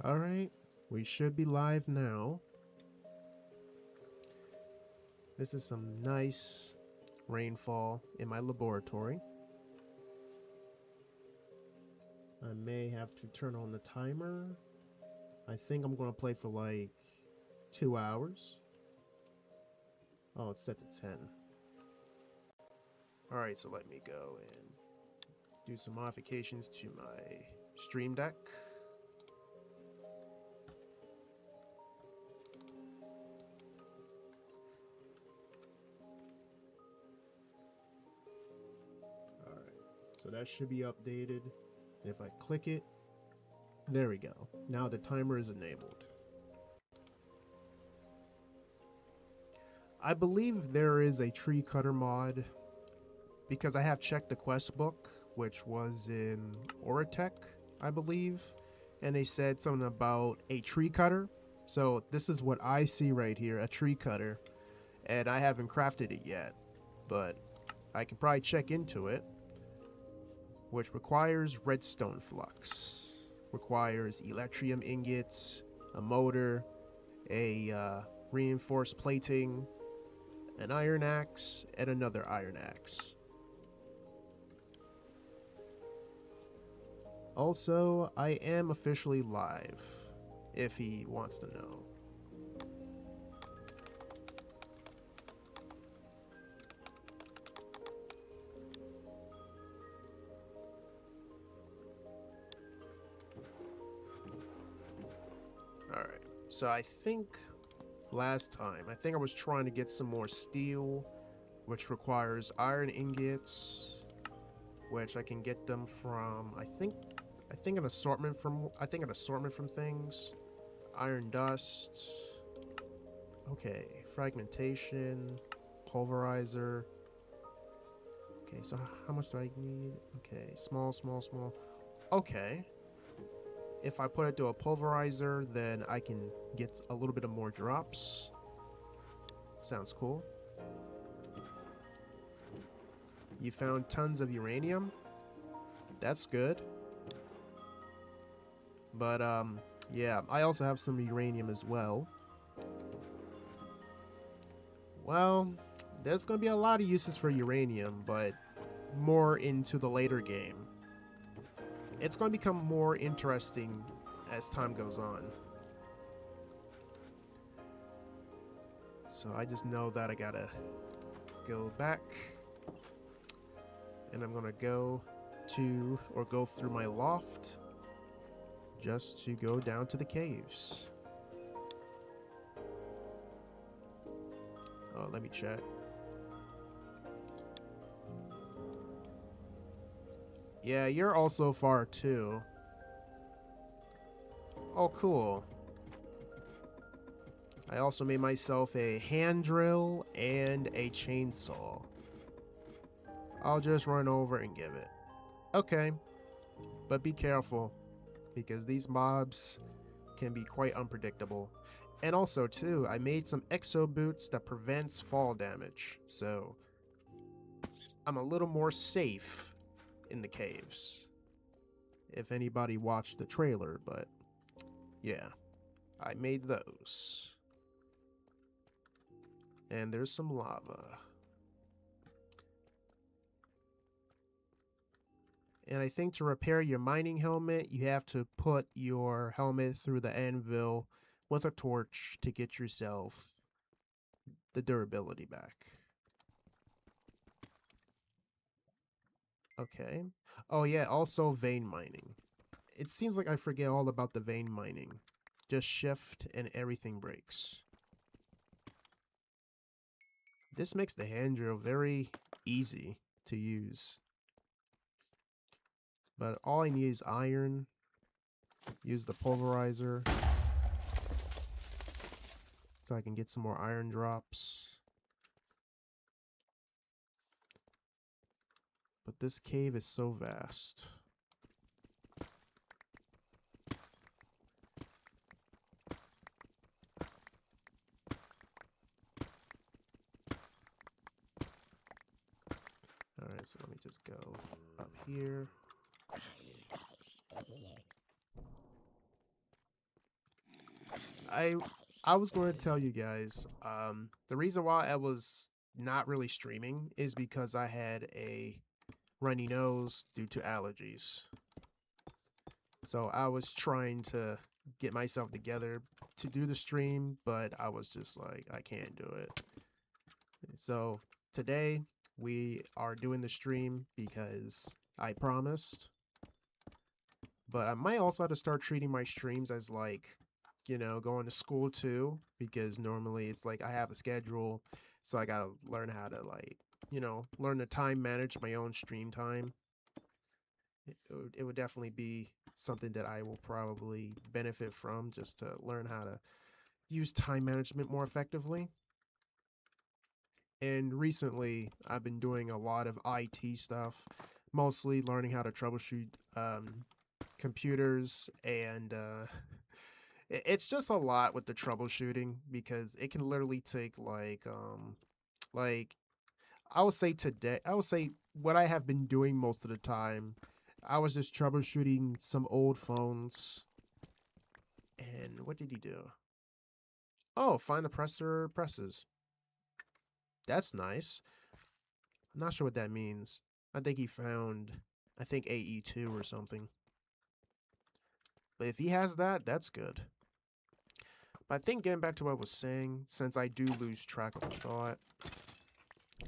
Alright, we should be live now. This is some nice rainfall in my laboratory. I may have to turn on the timer. I think I'm going to play for like 2 hours. Oh, it's set to 10. Alright, so let me go and do some modifications to my stream deck. So that should be updated. If I click it, there we go. Now the timer is enabled. I believe there is a tree cutter mod because I have checked the quest book, which was in Oritech, I believe, and they said something about a tree cutter. So this is what I see right here, a tree cutter, and I haven't crafted it yet, but I can probably check into it. Which requires redstone flux, requires electrium ingots, a motor, a reinforced plating, an iron axe, and another iron axe. Also, I am officially live, if he wants to know. So I think last time, I think I was trying to get some more steel, which requires iron ingots, which I can get them from, I think an assortment from things. Iron dust. Okay, fragmentation, pulverizer. Okay, so how much do I need? Okay, small. Okay. If I put it to a pulverizer, then I can get a little bit of more drops. Sounds cool. You found tons of uranium. That's good. But, yeah, I also have some uranium as well. Well, there's going to be a lot of uses for uranium, but more into the later game. It's going to become more interesting as time goes on. So I just know that I gotta go back. And I'm gonna go through my loft just to go down to the caves. Oh, let me check. Yeah, you're also far too. Oh, cool. I also made myself a hand drill and a chainsaw. I'll just run over and give it. Okay, but be careful because these mobs can be quite unpredictable. And also too, I made some exo boots that prevents fall damage, so I'm a little more safe in the caves. If anybody watched the trailer, but yeah, I made those. And there's some lava. And I think to repair your mining helmet, you have to put your helmet through the anvil with a torch to get yourself the durability back. Okay. Oh yeah, also vein mining. It seems like I forget all about the vein mining. Just shift and everything breaks. This makes the hand drill very easy to use. But all I need is iron. Use the pulverizer so I can get some more iron drops. But this cave is so vast. Alright, so let me just go up here. I was going to tell you guys, the reason why I was not really streaming is because I had a runny nose due to allergies. So I was trying to get myself together to do the stream, but I was just like, I can't do it. So today we are doing the stream because I promised. But I might also have to start treating my streams as like, you know, going to school too, because normally it's like I have a schedule, so I gotta learn how to like, you know, learn to time manage my own stream time. It would definitely be something that I will probably benefit from, just to learn how to use time management more effectively. And recently, I've been doing a lot of IT stuff, mostly learning how to troubleshoot computers, and it's just a lot with the troubleshooting because it can literally take like I would say what I have been doing most of the time. I was just troubleshooting some old phones. And what did he do? Oh, find the presses. That's nice. I'm not sure what that means. I think he found, I think AE2 or something. But if he has that, that's good. But I think getting back to what I was saying, since I do lose track of the thought,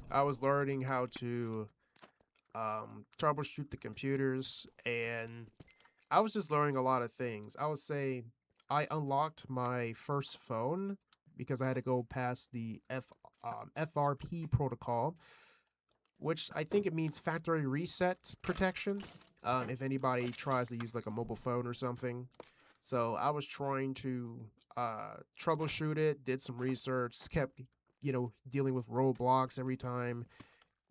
I was learning how to troubleshoot the computers, and I was just learning a lot of things. I would say I unlocked my first phone because I had to go past the FRP protocol, which I think it means factory reset protection. If anybody tries to use like a mobile phone or something. So I was trying to troubleshoot it, did some research, kept, you know, dealing with roadblocks every time.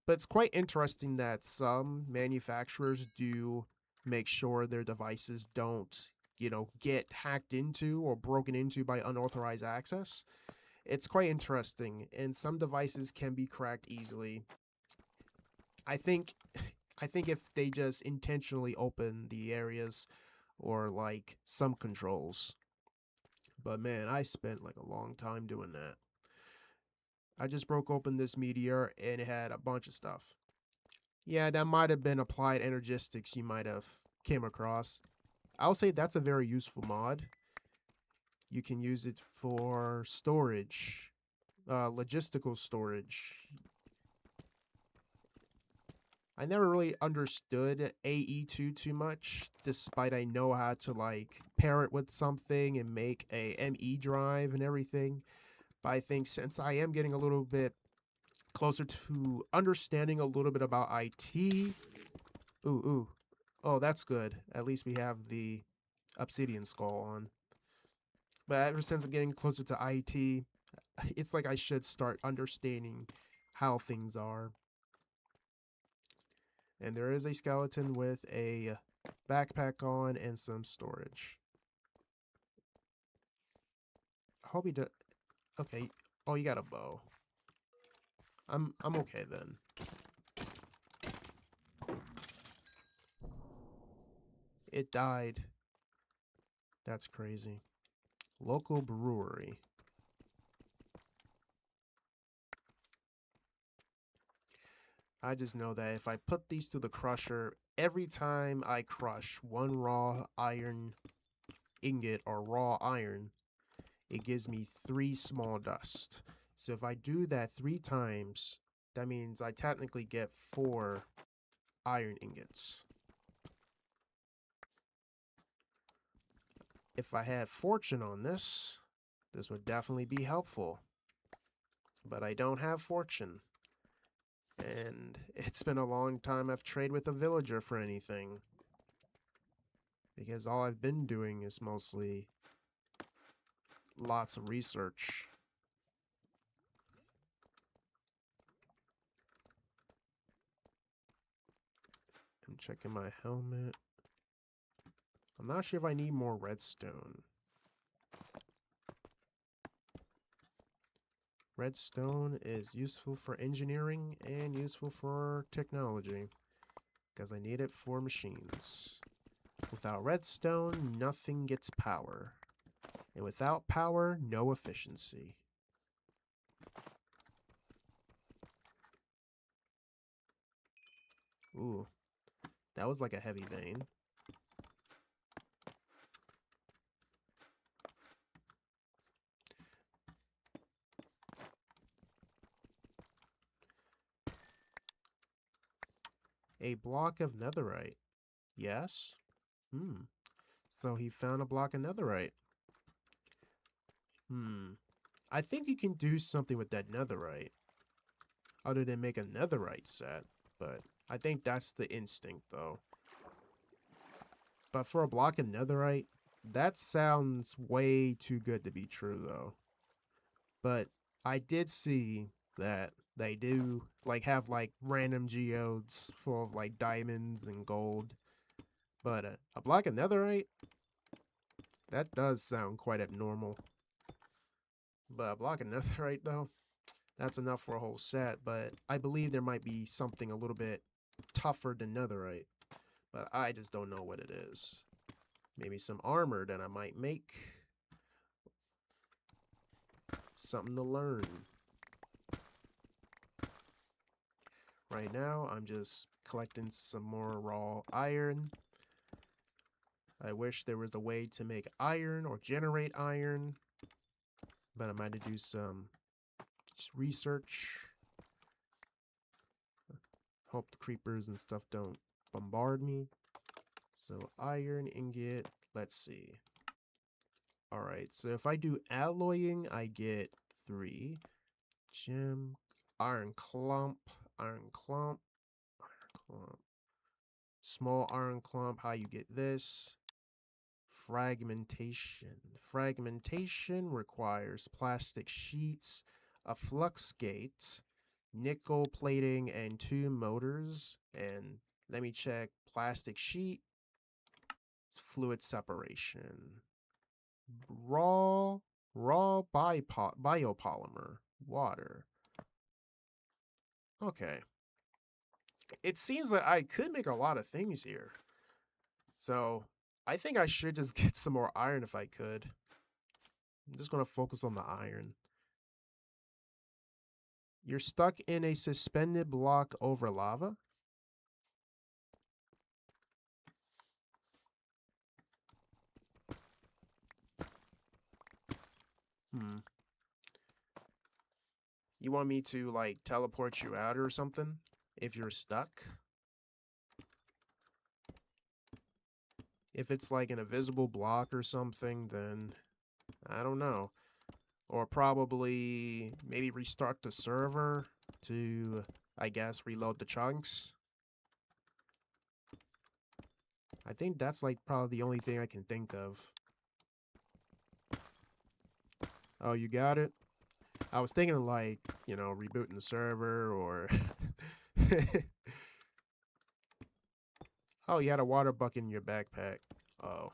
But it's quite interesting that some manufacturers do make sure their devices don't, you know, get hacked into or broken into by unauthorized access. It's quite interesting, and some devices can be cracked easily. I think I think if they just intentionally open the areas or like some controls. But man, I spent like a long time doing that. I just broke open this meteor and it had a bunch of stuff. Yeah, that might have been applied energistics you might have came across. I'll say that's a very useful mod. You can use it for storage, logistical storage. I never really understood AE2 too much, despite I know how to like pair it with something and make a ME drive and everything. But I think since I am getting a little bit closer to understanding a little bit about IT, ooh, oh, that's good. At least we have the obsidian skull on. But ever since I'm getting closer to IT, it's like I should start understanding how things are. And there is a skeleton with a backpack on and some storage. I hope he does. Okay. Oh, you got a bow. I'm okay then. It died. That's crazy. Local brewery. I just know that if I put these to the crusher, every time I crush one raw iron ingot or raw iron, it gives me 3 small dust. So if I do that 3 times, that means I technically get 4 iron ingots. If I had fortune on this, this would definitely be helpful. But I don't have fortune. And it's been a long time I've traded with a villager for anything. Because all I've been doing is mostly lots of research. I'm checking my helmet. I'm not sure if I need more redstone. Redstone is useful for engineering and useful for technology, because I need it for machines. Without redstone, nothing gets power. And without power, no efficiency. Ooh, that was like a heavy vein. A block of netherite. Yes? So he found a block of netherite. I think you can do something with that netherite. Other than make a netherite set. But I think that's the instinct, though. But for a block of netherite, that sounds way too good to be true, though. But I did see that they do like have like random geodes full of like diamonds and gold. But a block of netherite, that does sound quite abnormal. But a block of netherite, though, that's enough for a whole set. But I believe there might be something a little bit tougher than netherite. But I just don't know what it is. Maybe some armor that I might make. Something to learn. Right now, I'm just collecting some more raw iron. I wish there was a way to make iron or generate iron. But I might have to do some research. Hope the creepers and stuff don't bombard me. So iron ingot, let's see. Alright, so if I do alloying, I get 3. Gem, iron clump, iron clump, iron clump. Small iron clump, how you get this? Fragmentation. Fragmentation requires plastic sheets, a flux gate, nickel plating, and 2 motors. And let me check. Plastic sheet, fluid separation. Raw biopolymer, water. Okay. It seems like I could make a lot of things here. So I think I should just get some more iron if I could. I'm just going to focus on the iron. You're stuck in a suspended block over lava? You want me to, like, teleport you out or something? If you're stuck? If it's like an invisible block or something, then I don't know. Or probably maybe restart the server to, I guess, reload the chunks. I think that's like probably the only thing I can think of. Oh, you got it? I was thinking of like, you know, rebooting the server or... Oh, you had a water bucket in your backpack. Oh.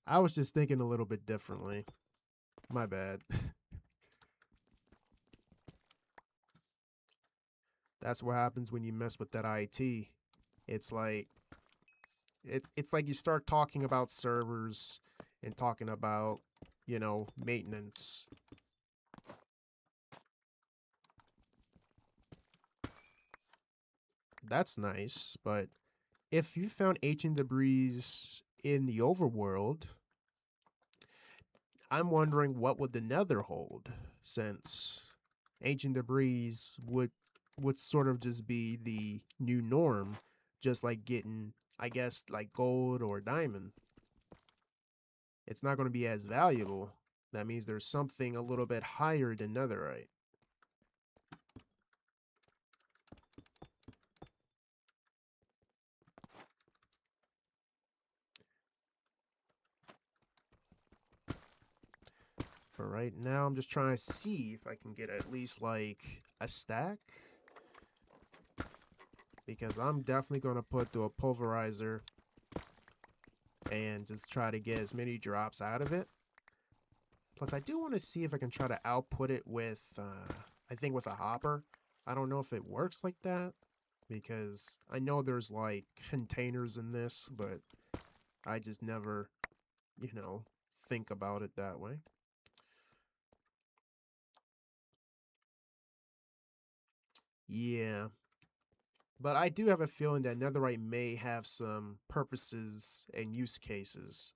I was just thinking a little bit differently. My bad. That's what happens when you mess with that IT. It's like it's like you start talking about servers and talking about, you know, maintenance. That's nice, but if you found ancient debris in the overworld, I'm wondering what would the Nether hold, since ancient debris would sort of just be the new norm, just like getting, I guess, like gold or diamond. It's not going to be as valuable. That means there's something a little bit higher than netherite. But right now, I'm just trying to see if I can get at least like a stack. Because I'm definitely going to put through a pulverizer and just try to get as many drops out of it. Plus, I do want to see if I can try to output it with, I think with a hopper. I don't know if it works like that, because I know there's like containers in this, but I just never you know, think about it that way. Yeah. But I do have a feeling that netherite may have some purposes and use cases.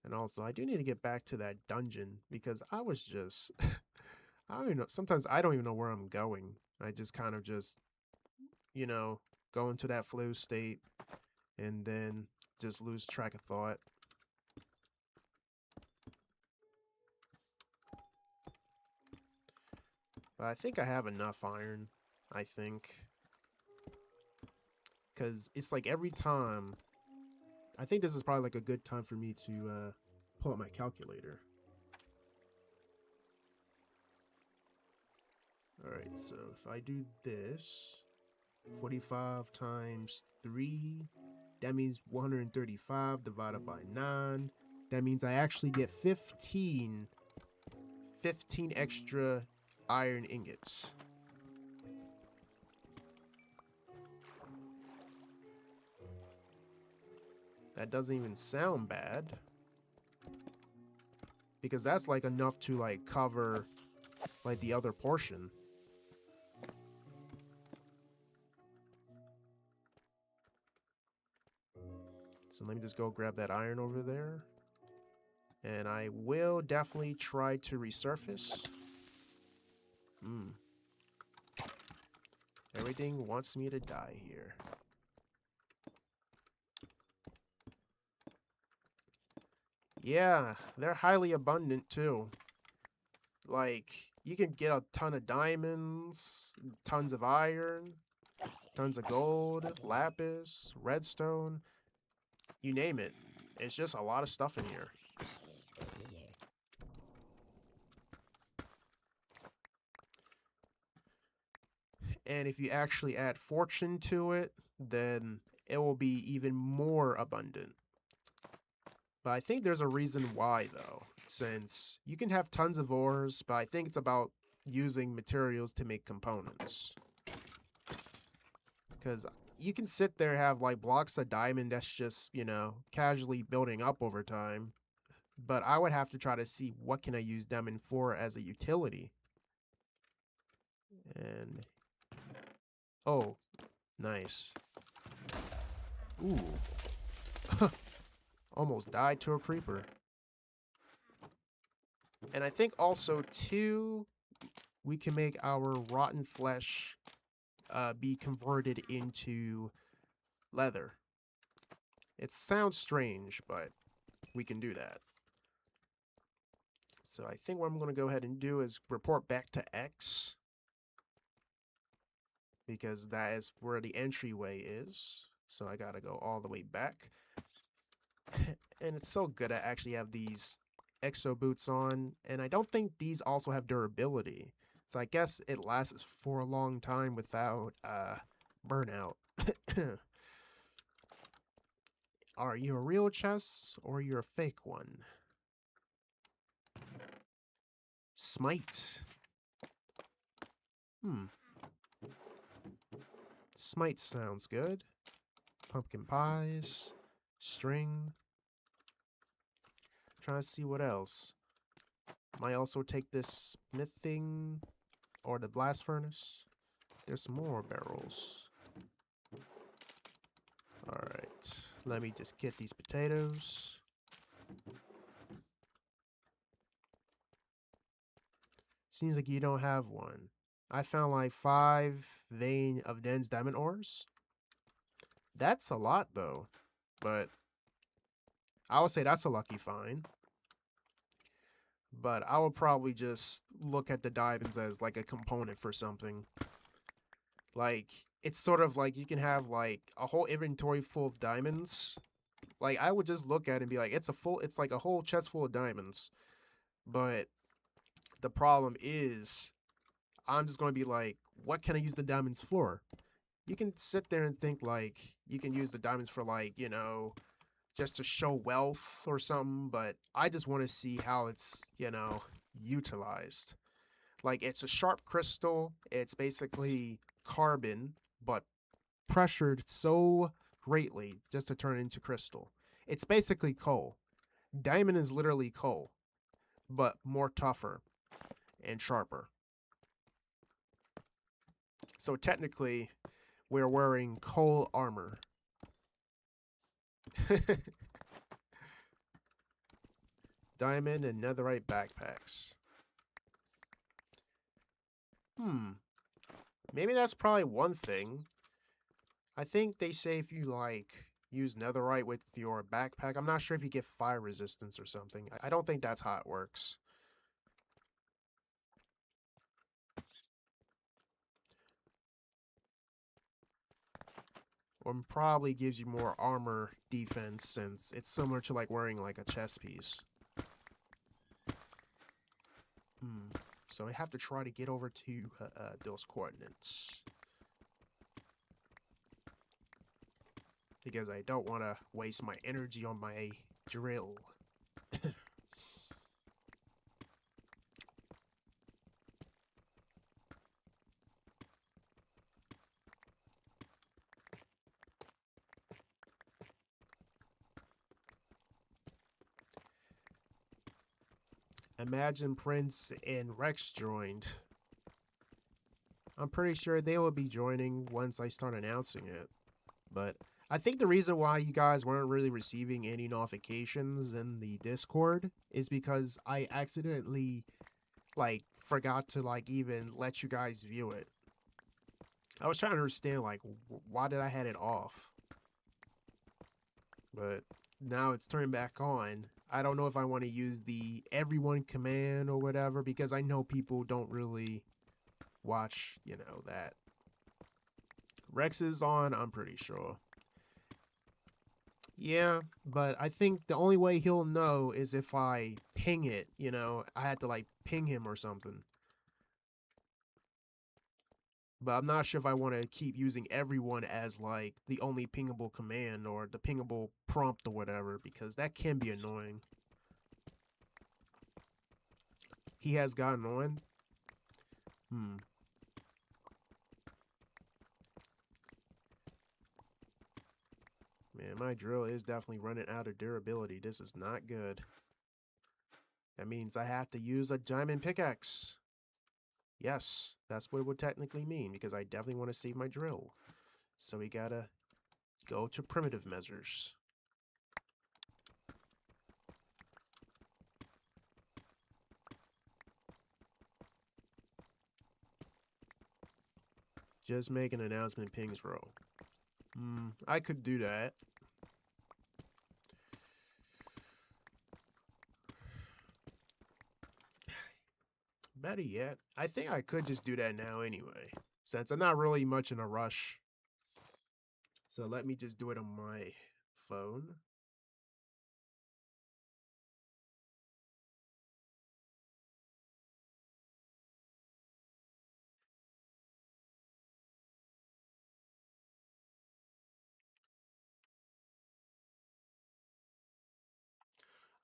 And also, I do need to get back to that dungeon because I was just, I don't even know. Sometimes I don't even know where I'm going. I just kind of just, you know, go into that flow state and then just lose track of thought. But I think I have enough iron, I think. Because it's like every time, I think this is probably like a good time for me to pull up my calculator. Alright, so if I do this, 45 times 3, that means 135 divided by 9. That means I actually get 15 extra iron ingots. That doesn't even sound bad. Because that's like enough to like cover like the other portion. So let me just go grab that iron over there. And I will definitely try to resurface. Everything wants me to die here. Yeah, they're highly abundant too. Like, you can get a ton of diamonds, tons of iron, tons of gold, lapis, redstone, you name it. It's just a lot of stuff in here. And if you actually add fortune to it, then it will be even more abundant. But I think there's a reason why, though, since you can have tons of ores, but I think it's about using materials to make components. Because you can sit there and have like blocks of diamond that's just, you know, casually building up over time. But I would have to try to see what can I use diamond for as a utility. And oh, nice. Ooh. Almost died to a creeper. And I think also too, we can make our rotten flesh be converted into leather. It sounds strange, but we can do that. So I think what I'm going to go ahead and do is report back to X, because that is where the entryway is. So I got to go all the way back. And it's so good I actually have these exo boots on, and I don't think these also have durability. So I guess it lasts for a long time without burnout. Are you a real chest or you're a fake one? Smite. Smite sounds good. Pumpkin pies. String. Trying to see what else. Might also take this smithing or the blast furnace. There's some more barrels. Alright. Let me just get these potatoes. Seems like you don't have one. I found like 5 vein of dense diamond ores. That's a lot though. But I would say that's a lucky find. But I would probably just look at the diamonds as like a component for something. Like, it's sort of like you can have like a whole inventory full of diamonds. Like, I would just look at it and be like, it's like a whole chest full of diamonds. But the problem is, I'm just going to be like, what can I use the diamonds for? You can sit there and think like, you can use the diamonds for like, you know, just to show wealth or something, but I just want to see how it's, you know, utilized. Like, it's a sharp crystal. It's basically carbon, but pressured so greatly just to turn it into crystal. It's basically coal. Diamond is literally coal, but more tougher and sharper. So technically, we're wearing coal armor. Diamond and netherite backpacks. Maybe that's probably one thing. I think they say if you like use netherite with your backpack, I'm not sure if you get fire resistance or something. I don't think that's how it works. Or probably gives you more armor defense since it's similar to like wearing like a chest piece. So I have to try to get over to those coordinates. Because I don't want to waste my energy on my drill. Imagine Prince and Rex joined. I'm pretty sure they will be joining once I start announcing it. But I think the reason why you guys weren't really receiving any notifications in the Discord is because I accidentally like forgot to like even let you guys view it. I was trying to understand like why did I had it off? But now it's turned back on. I don't know if I want to use the everyone command or whatever because I know people don't really watch, you know, that. Rex is on, I'm pretty sure. Yeah, but I think the only way he'll know is if I ping it, you know, I had to like ping him or something. But I'm not sure if I want to keep using everyone as like the only pingable command or the pingable prompt or whatever because that can be annoying. He has gotten on. Man, my drill is definitely running out of durability. This is not good. That means I have to use a diamond pickaxe. Yes, that's what it would technically mean because I definitely want to save my drill. So we gotta go to primitive measures. Just make an announcement pings row. I could do that. Better yet, I think I could just do that now anyway, since I'm not really much in a rush. So let me just do it on my phone.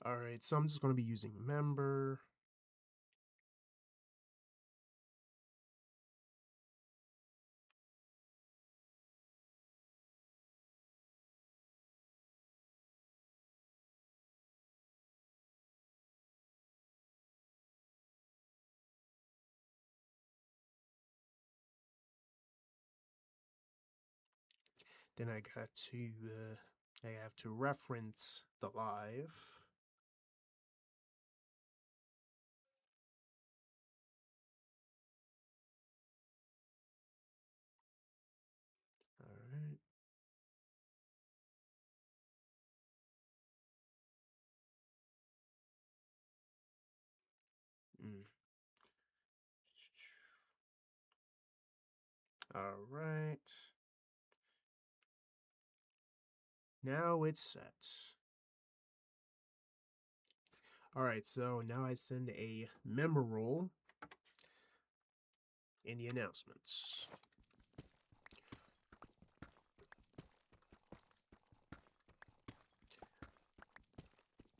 Alright, so I'm just going to be using member. Then I have to reference the live. All right. All right. Now it's set. All right, so now I send a member role in the announcements.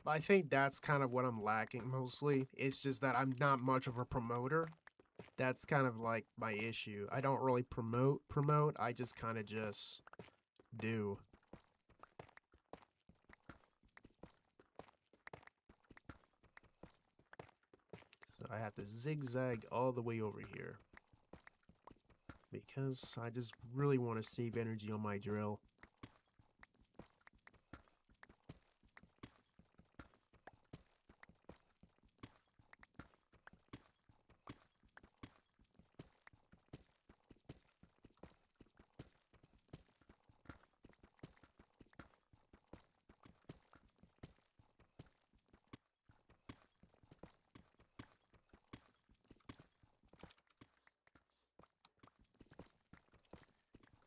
I think that's kind of what I'm lacking mostly. It's just that I'm not much of a promoter. That's kind of like my issue. I don't really promote. I just kind of just do. I have to zigzag all the way over here. Because I just really want to save energy on my drill.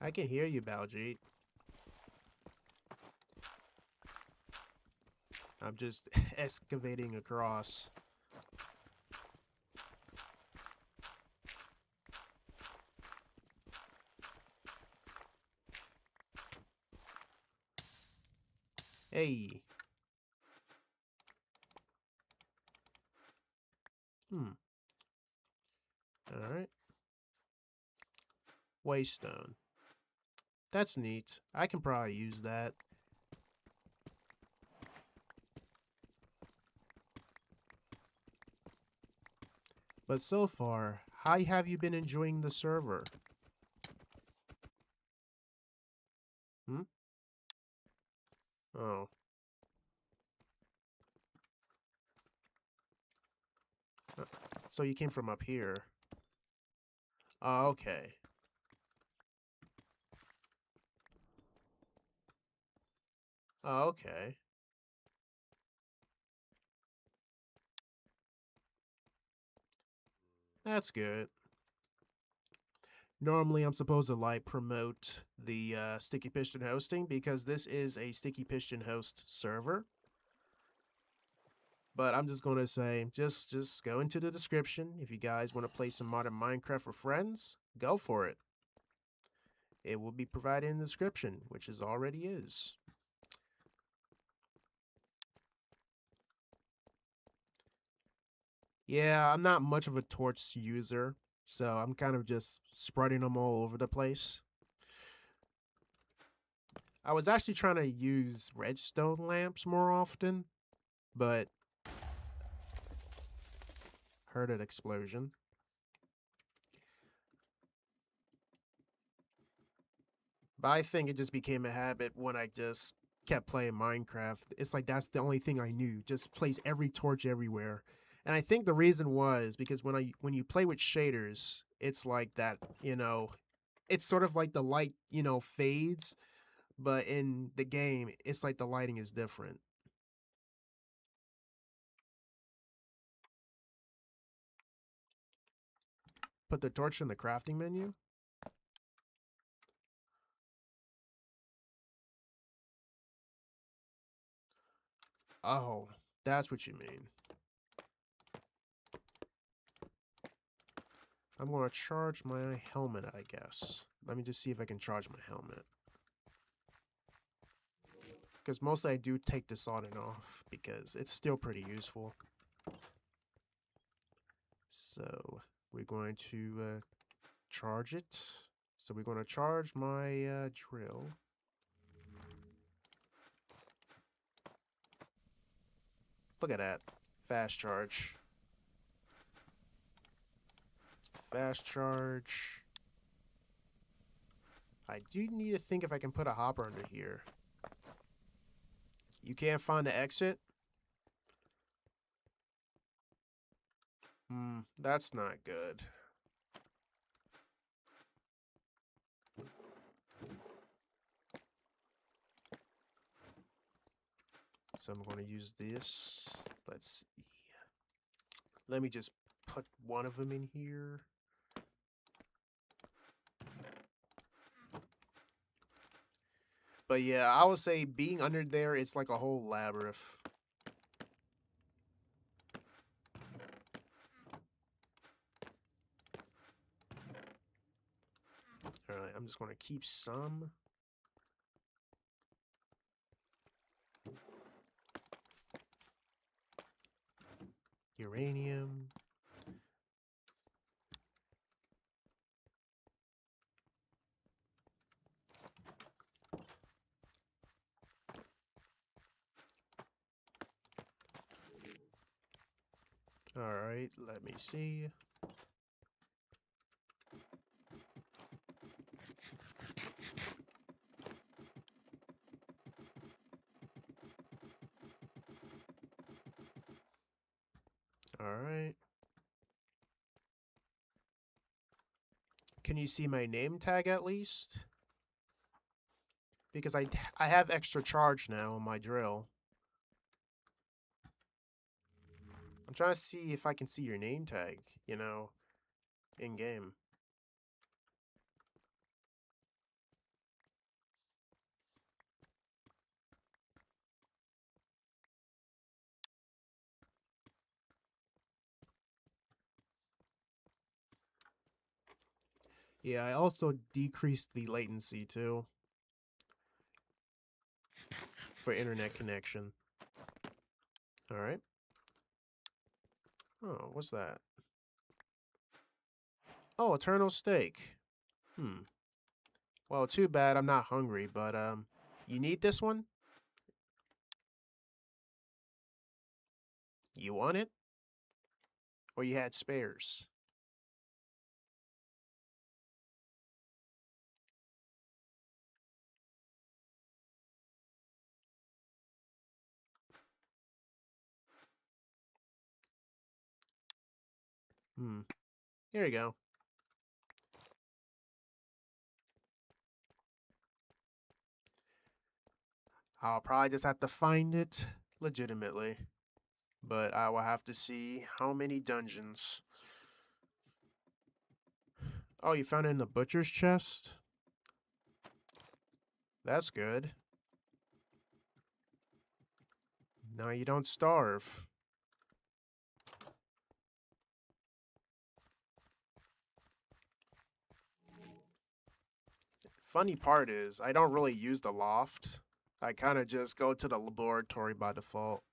I can hear you, Baljeet. I'm just excavating across. Hey. Alright. Waystone. That's neat. I can probably use that. But so far, how have you been enjoying the server? Oh. So you came from up here. Oh, okay. Oh, okay. That's good. Normally, I'm supposed to like promote the Sticky Piston hosting because this is a Sticky Piston host server. But I'm just going to say, just go into the description. If you guys want to play some modern Minecraft with friends, go for it. It will be provided in the description, which is already is. Yeah, I'm not much of a torch user, so I'm kind of just spreading them all over the place. I was actually trying to use redstone lamps more often, but heard an explosion. But I think it just became a habit when I just kept playing Minecraft. It's like that's the only thing I knew. Just place every torch everywhere. And I think the reason was because when you play with shaders, it's like that, it's sort of like the light, fades, but in the game, it's like the lighting is different. Put the torch in the crafting menu. Oh, that's what you mean. I'm going to charge my helmet, I guess. Let me just see if I can charge my helmet. Because mostly I do take this on and off because it's still pretty useful. So we're going to charge it. So we're going to charge my drill. Look at that. Fast charge. Fast charge. I do need to think if I can put a hopper under here. You can't find the exit? That's not good. So I'm going to use this. Let's see. Let me just put one of them in here. But yeah, I would say being under there, it's like a whole labyrinth. Alright, I'm just going to keep some. Uranium. Alright, let me see. Alright. Can you see my name tag at least? Because I have extra charge now on my drill. I'm trying to see if I can see your name tag, you know, in game. Yeah, I also decreased the latency too for internet connection. Alright. Oh, what's that? Oh, eternal steak. Well, too bad I'm not hungry, but you need this one? You want it? Or you had spares? Here you go. I'll probably just have to find it legitimately. But I will have to see how many dungeons. Oh, you found it in the butcher's chest? That's good. Now you don't starve. Funny part is, I don't really use the loft. I kind of just go to the laboratory by default.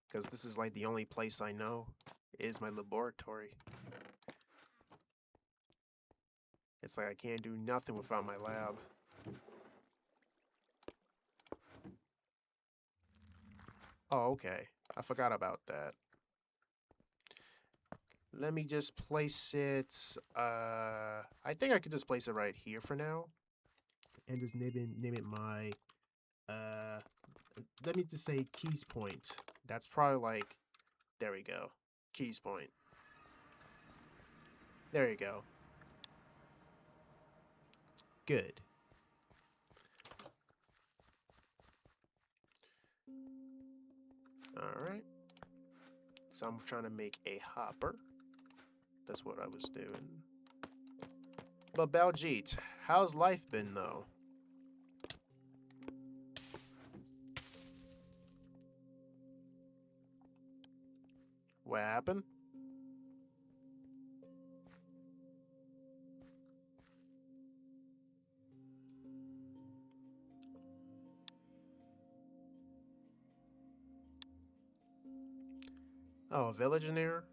Because this is like the only place I know is my laboratory. It's like I can't do nothing without my lab. Oh, okay. I forgot about that. Let me just place it, I think I could just place it right here for now. And just name it my, let me just say keys point. That's probably like, there we go. Keys point. There you go. Good. Alright. So I'm trying to make a hopper. That's what I was doing. But Baljeet, how's life been though? What happened? Oh, a village in there?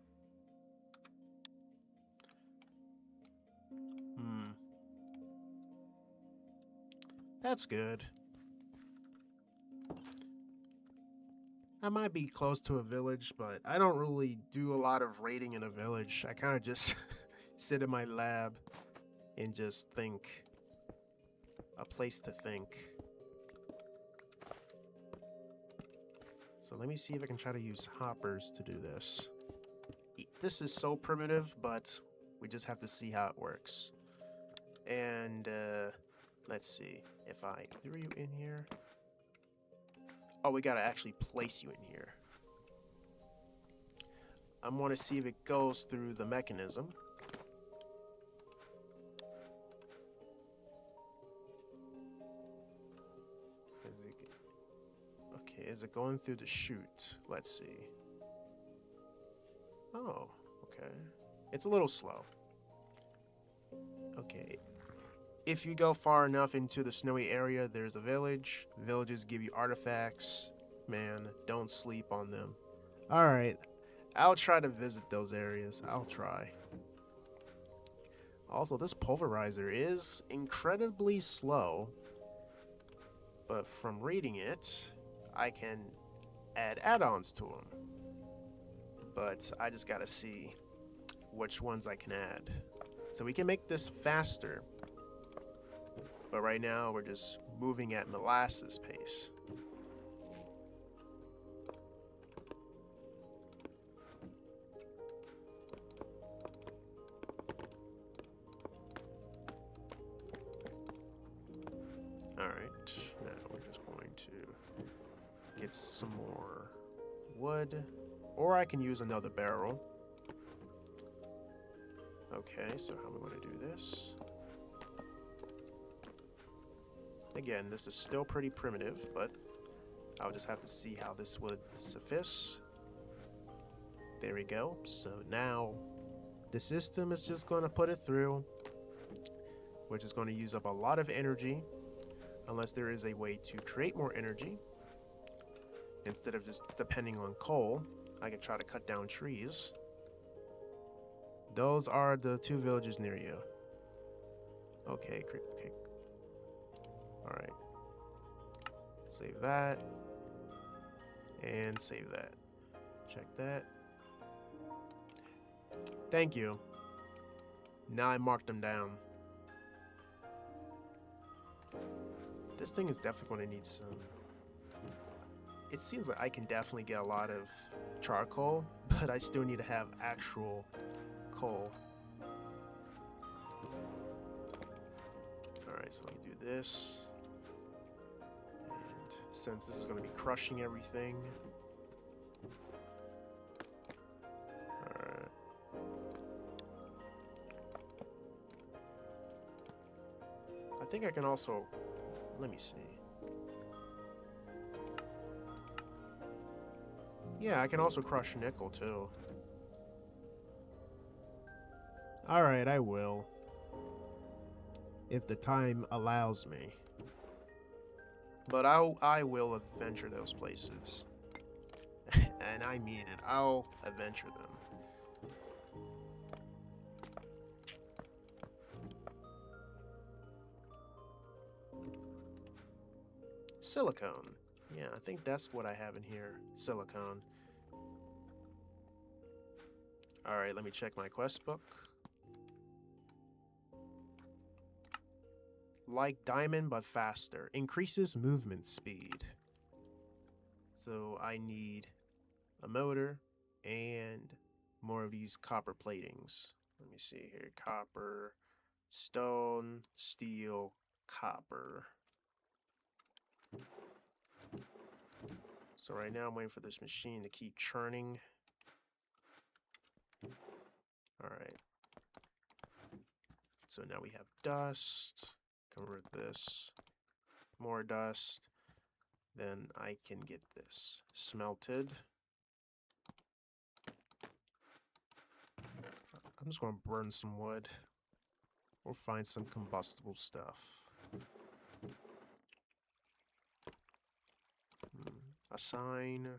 That's good. I might be close to a village, but I don't really do a lot of raiding in a village. I kind of just sit in my lab and just think. A place to think. So let me see if I can try to use hoppers to do this. This is so primitive, but we just have to see how it works. And let's see if I threw you in here. Oh, we gotta actually place you in here. I want to see if it goes through the mechanism. Okay, is it going through the chute? Let's see. Oh, okay. It's a little slow. Okay. If you go far enough into the snowy area, there's a village. Villages give you artifacts. Man, don't sleep on them. Alright, I'll try to visit those areas. I'll try. Also, this pulverizer is incredibly slow. But from reading it, I can add add-ons to them. but I just gotta see which ones I can add. So we can make this faster, but right now we're just moving at molasses pace. Alright, now we're just going to get some more wood, or I can use another barrel. Okay, so how am I going to do this? Again, this is still pretty primitive, but I'll just have to see how this would suffice. There we go. So now the system is just going to put it through, which is going to use up a lot of energy, unless there is a way to create more energy. Instead of just depending on coal, I can try to cut down trees. Those are the 2 villages near you. Okay, okay. Alright. Save that. And save that. Check that. Thank you. Now I marked them down. This thing is definitely going to need some... It seems like I can definitely get a lot of charcoal, but I still need to have actual coal. Alright, so let me do this. And since this is going to be crushing everything... Alright. I think I can also... Let me see. Yeah, I can also crush nickel too. Alright, I will. If the time allows me. But I will adventure those places. And I mean it. I'll adventure them. Silicone. Yeah, I think that's what I have in here. Silicone. Alright, let me check my quest book. Like diamond, but faster. Increases movement speed. So I need a motor and more of these copper platings. Let me see here. Copper, stone, steel, copper. So right now I'm waiting for this machine to keep churning. Alright. So now we have dust. Convert this. More dust. Then I can get this smelted. I'm just going to burn some wood. Or find some combustible stuff. A sign.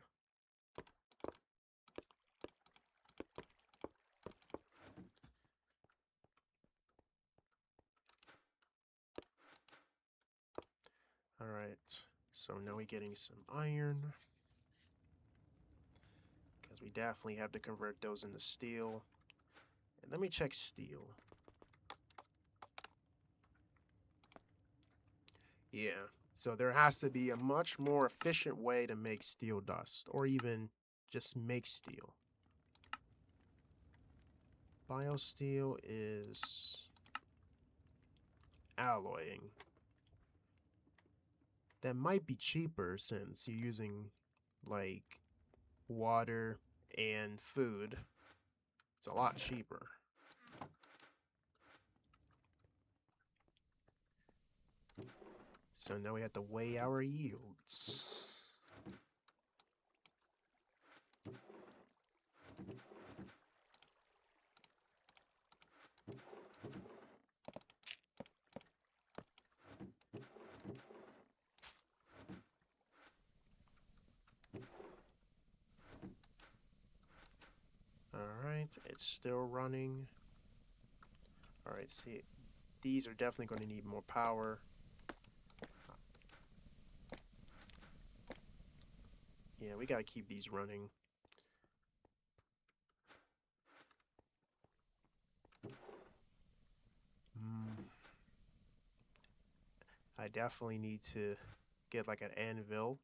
Alright, so now we're getting some iron. Because we definitely have to convert those into steel. And let me check steel. Yeah, so there has to be a much more efficient way to make steel dust. Or even just make steel. Biosteel is alloying. That might be cheaper since you're using like water and food. It's a lot cheaper. So now we have to weigh our yields. Alright, it's still running. Alright, see, these are definitely going to need more power. Yeah, we gotta keep these running. I definitely need to get like an anvil.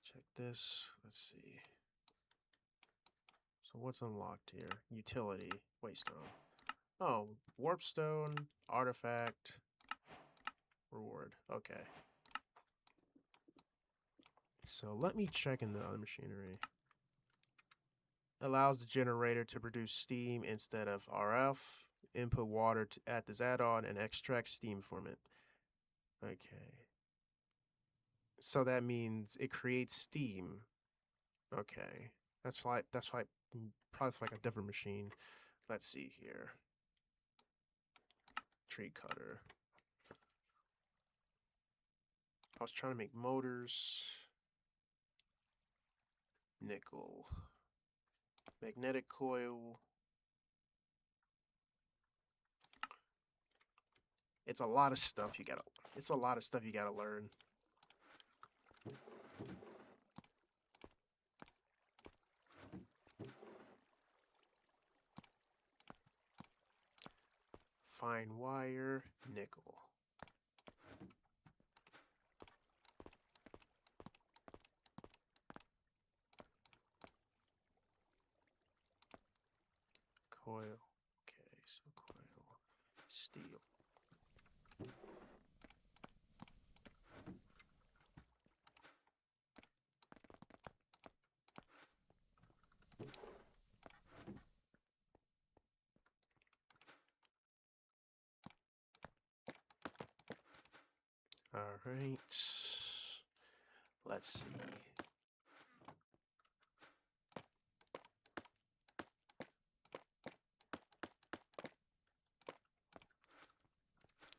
Check this. Let's see. So what's unlocked here? Utility. Waystone. Oh, warpstone, artifact, reward. Okay. So let me check in the other machinery. Allows the generator to produce steam instead of RF. Input water to add this add-on and extract steam from it. Okay. So that means it creates steam. Okay. That's why probably like a different machine. Let's see here. Tree cutter. I was trying to make motors. Nickel. Magnetic coil. It's a lot of stuff you gotta learn. Fine wire, nickel. Coil. Okay, so coil. Steel. All right. Let's see.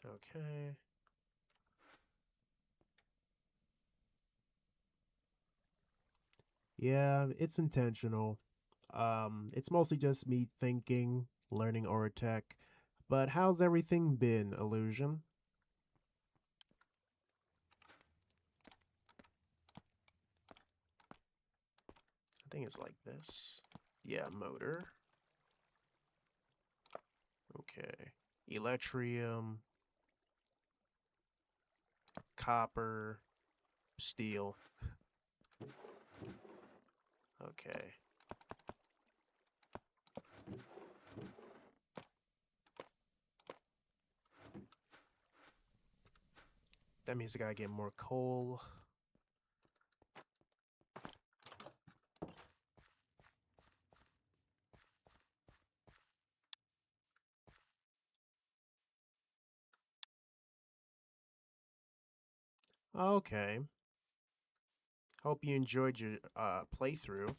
Okay. Yeah, it's intentional. It's mostly just me thinking, learning Oritech. But how's everything been, Illusion? I think it's like this. Yeah, motor. Okay. Electrium, copper, steel. Okay. That means I gotta get more coal. Okay. Hope you enjoyed your playthrough.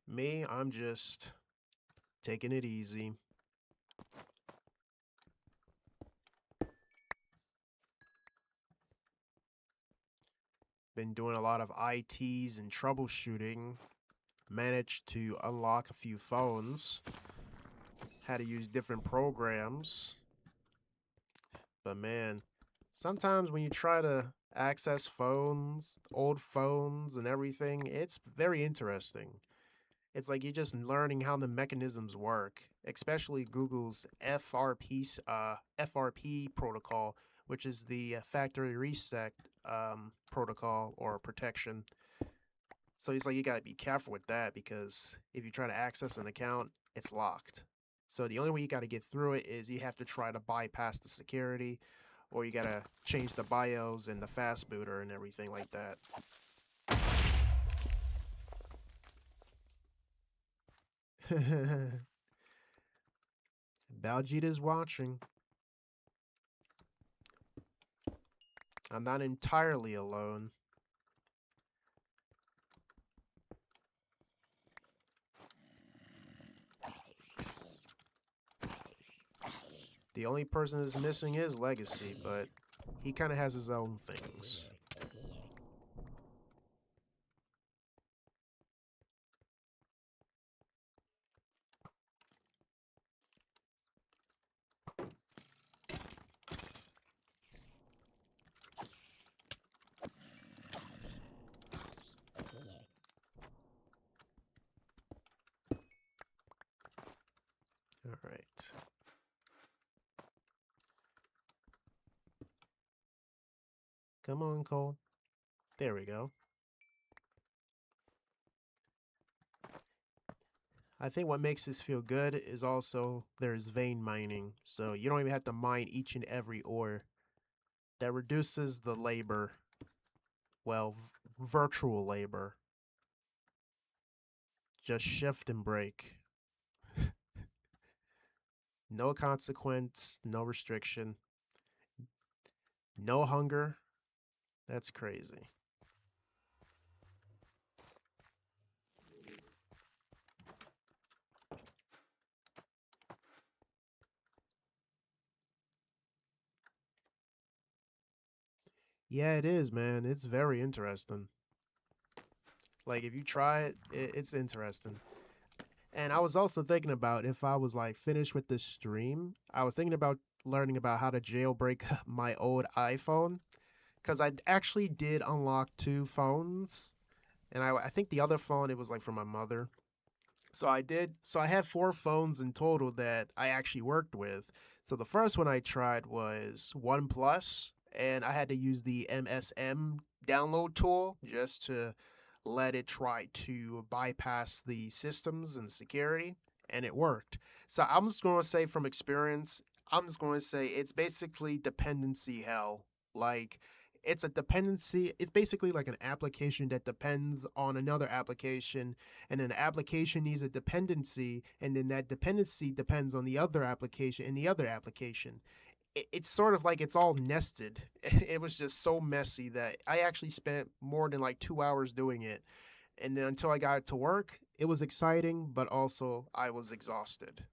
Me, I'm just taking it easy. Been doing a lot of ITs and troubleshooting. Managed to unlock a few phones. Had to use different programs. But man, sometimes when you try to access phones, old phones and everything, it's very interesting. It's like you're just learning how the mechanisms work, especially Google's FRP protocol, which is the factory reset protocol or protection. So it's like you got to be careful with that because if you try to access an account, it's locked. So the only way you got to get through it is you have to try to bypass the security, or you got to change the BIOS and the fast booter and everything like that. Baljeeta's watching. I'm not entirely alone. The only person that's missing is Legacy, but he kind of has his own things. right. Come on, Cole. There we go. I think what makes this feel good is also there's vein mining. So you don't even have to mine each and every ore. That reduces the labor. Well, virtual labor. Just shift and break. No consequence, no restriction, no hunger. That's crazy. Yeah, it is, man. It's very interesting. Like, if you try it, it's interesting. And I was also thinking about if I was like finished with this stream, I was thinking about learning about how to jailbreak my old iPhone. Because I actually did unlock 2 phones. And I think the other phone, it was like from my mother. So I did. So I had 4 phones in total that I actually worked with. So the first one I tried was OnePlus, and I had to use the MSM download tool just to let it try to bypass the systems and security, and it worked. So I'm just going to say from experience, I'm just going to say it's basically dependency hell. Like, it's a dependency, it's basically like an application that depends on another application, and then the application needs a dependency, and then that dependency depends on the other application and the other application. It's sort of like it's all nested. It was just so messy that I actually spent more than like 2 hours doing it. And then until I got it to work, it was exciting, but also I was exhausted.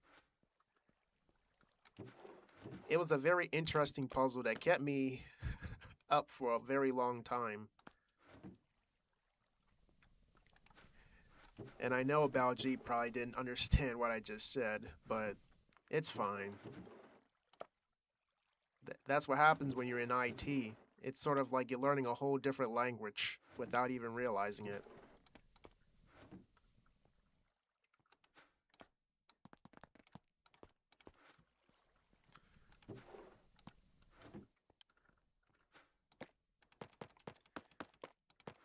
It was a very interesting puzzle that kept me up for a very long time. And I know Baljeet probably didn't understand what I just said, but it's fine. That's what happens when you're in IT. It's sort of like you're learning a whole different language without even realizing it.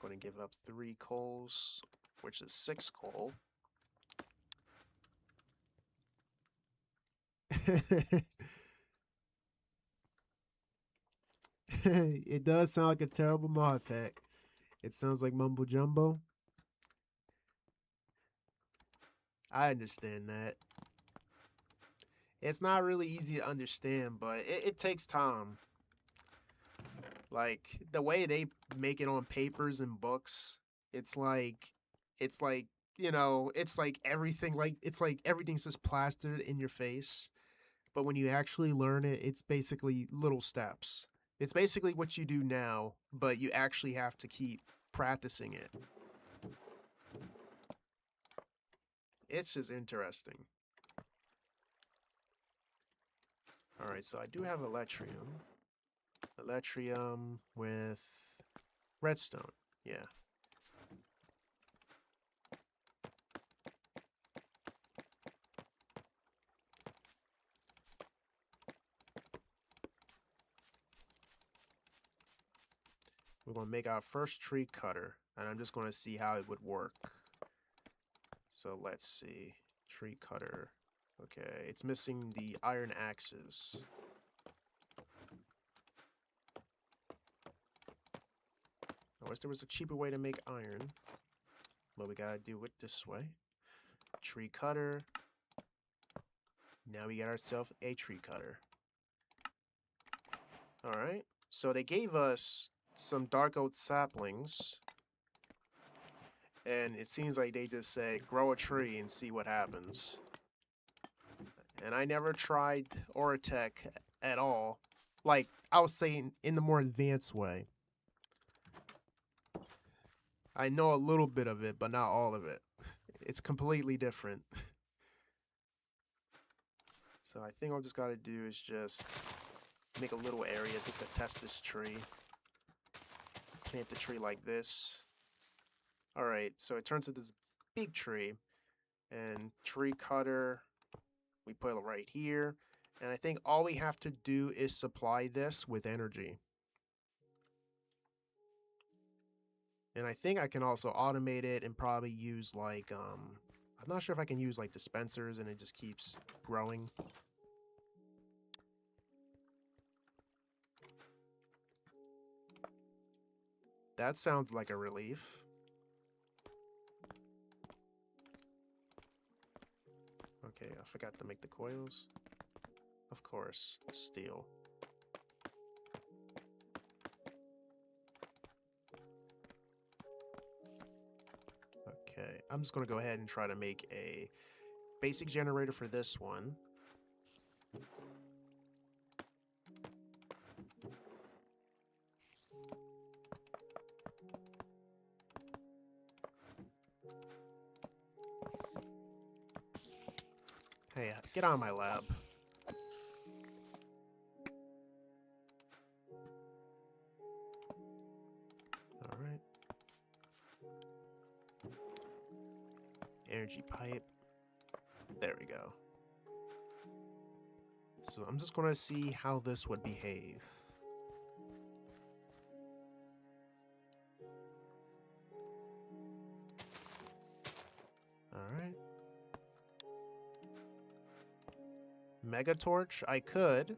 Going to give up 3 coals, which is 6 coal. It does sound like a terrible mod pack. It sounds like mumbo jumbo. I understand that. It's not really easy to understand, but it takes time. Like the way they make it on papers and books, it's like it's like it's like everything, like it's like everything's just plastered in your face. But when you actually learn it, it's basically little steps. It's basically what you do now, but you actually have to keep practicing it. It's just interesting. All right, so I do have Electrium. Electrium with redstone. Yeah. We're going to make our first tree cutter, and I'm just going to see how it would work. So let's see. Tree cutter. Okay, it's missing the iron axes. I wish there was a cheaper way to make iron, but we gotta do it this way. Tree cutter. Now we got ourselves a tree cutter. Alright, so they gave us some dark oak saplings, and it seems like they just say grow a tree and see what happens. And I never tried Oritech at all. Like, I was saying in the more advanced way. I know a little bit of it, but not all of it. It's completely different. So I think all I just gotta do is just make a little area just to test this tree. Plant the tree like this. Alright, so it turns into this big tree. And tree cutter. We put it right here. And I think all we have to do is supply this with energy. And I think I can also automate it and probably use like, I'm not sure if I can use like dispensers and it just keeps growing. That sounds like a relief. Okay, I forgot to make the coils. Of course, steel. Okay, I'm just gonna go ahead and try to make a basic generator for this one. Hey, get out of my lab. Alright. Energy pipe. There we go. So I'm just gonna see how this would behave. Alright. Mega torch, I could.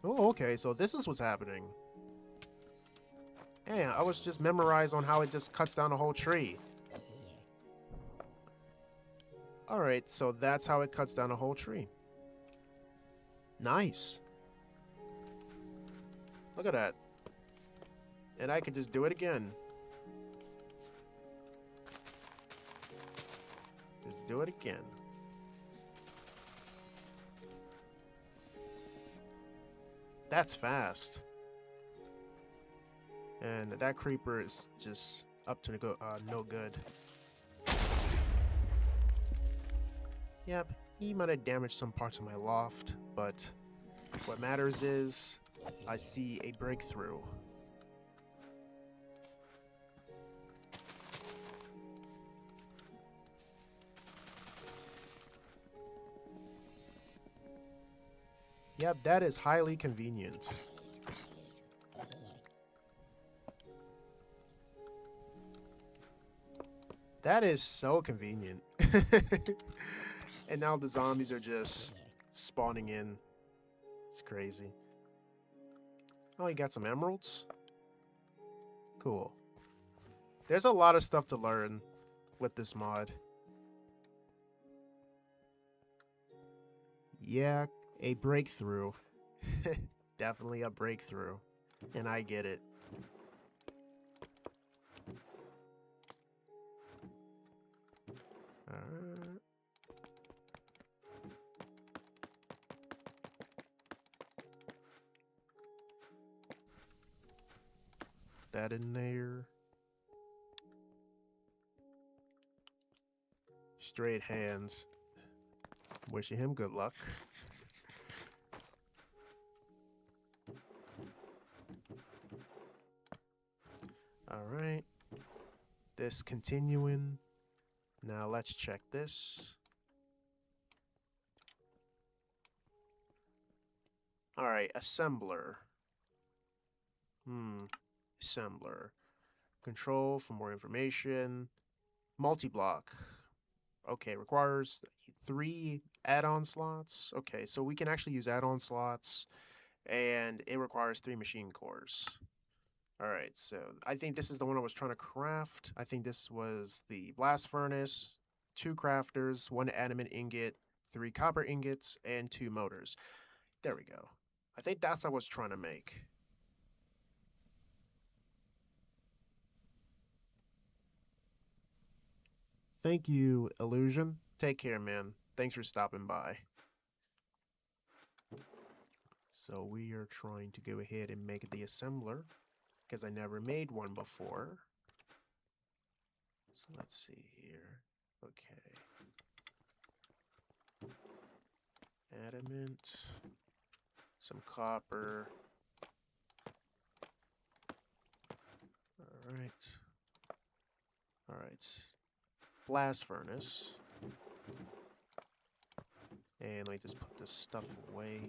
Oh, okay, so this is what's happening. Hey, I was just memorized on how it just cuts down a whole tree. Alright, so that's how it cuts down a whole tree. Nice. Look at that. And I can just do it again. Just do it again. That's fast. And that creeper is just up to no good. Yep, he might have damaged some parts of my loft, but what matters is I see a breakthrough. Yep, that is highly convenient. That is so convenient. And now the zombies are just spawning in. It's crazy. Oh, you got some emeralds? Cool. There's a lot of stuff to learn with this mod. Yeah, a breakthrough. Definitely a breakthrough. And I get it. Alright. That in there. Straight hands. Wishing him good luck. Alright. This continuing. Now let's check this. Alright, assembler. Assembler. Control for more information. Multi-block. Okay, requires 3 add-on slots. Okay, so we can actually use add-on slots, and it requires 3 machine cores. Alright, so I think this is the one I was trying to craft. I think this was the blast furnace, 2 crafters, 1 adamant ingot, 3 copper ingots, and 2 motors. There we go. I think that's what I was trying to make. Thank you, Illusion. Take care, man. Thanks for stopping by. So we are trying to go ahead and make the assembler, because I never made one before. So let's see here. Okay. Adamant. Some copper. Alright. Alright. Blast furnace. And let me just put this stuff away.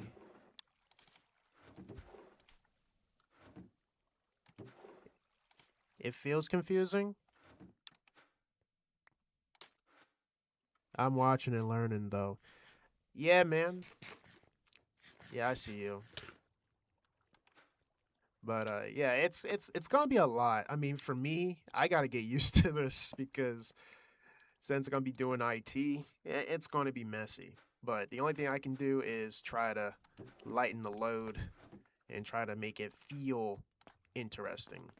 It feels confusing. I'm watching and learning, though. Yeah, man. Yeah, I see you. But yeah, it's gonna be a lot. I mean, for me, I gotta get used to this because since I'm gonna be doing IT, it's gonna be messy. But the only thing I can do is try to lighten the load and try to make it feel interesting.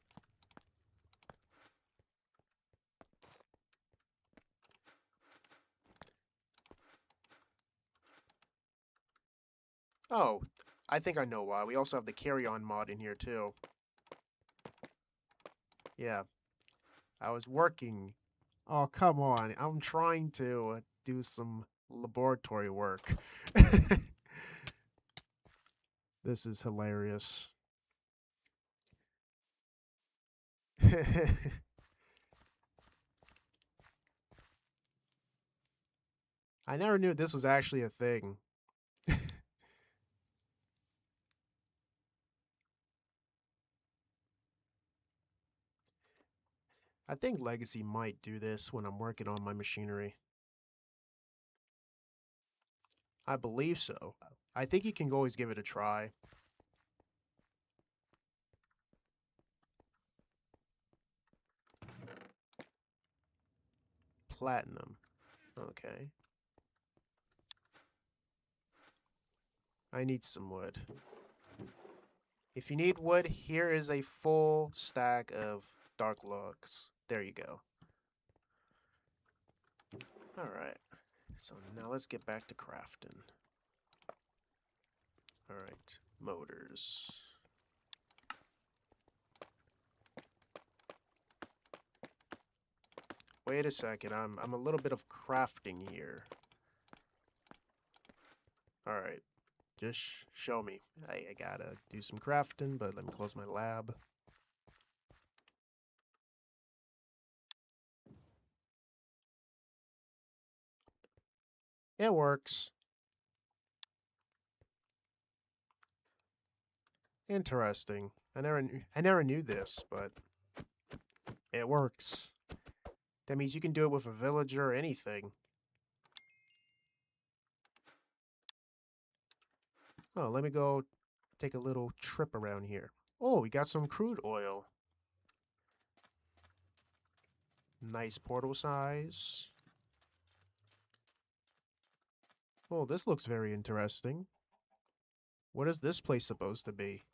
Oh, I think I know why. We also have the carry-on mod in here too. Yeah, I was working. Oh, come on. I'm trying to do some laboratory work. This is hilarious. I never knew this was actually a thing. I think Legacy might do this when I'm working on my machinery. I believe so. I think you can always give it a try. Platinum. Okay. I need some wood. If you need wood, here is a full stack of dark logs. There you go. Alright. So now let's get back to crafting. Alright. Motors. Wait a second. I'm a little bit of crafting here. Alright. Just show me. I gotta do some crafting, but let me close my lab. It works. Interesting. I never knew this, but it works. That means you can do it with a villager or anything. Oh, let me go take a little trip around here. Oh, we got some crude oil. Nice portal size. Oh, this looks very interesting. What is this place supposed to be?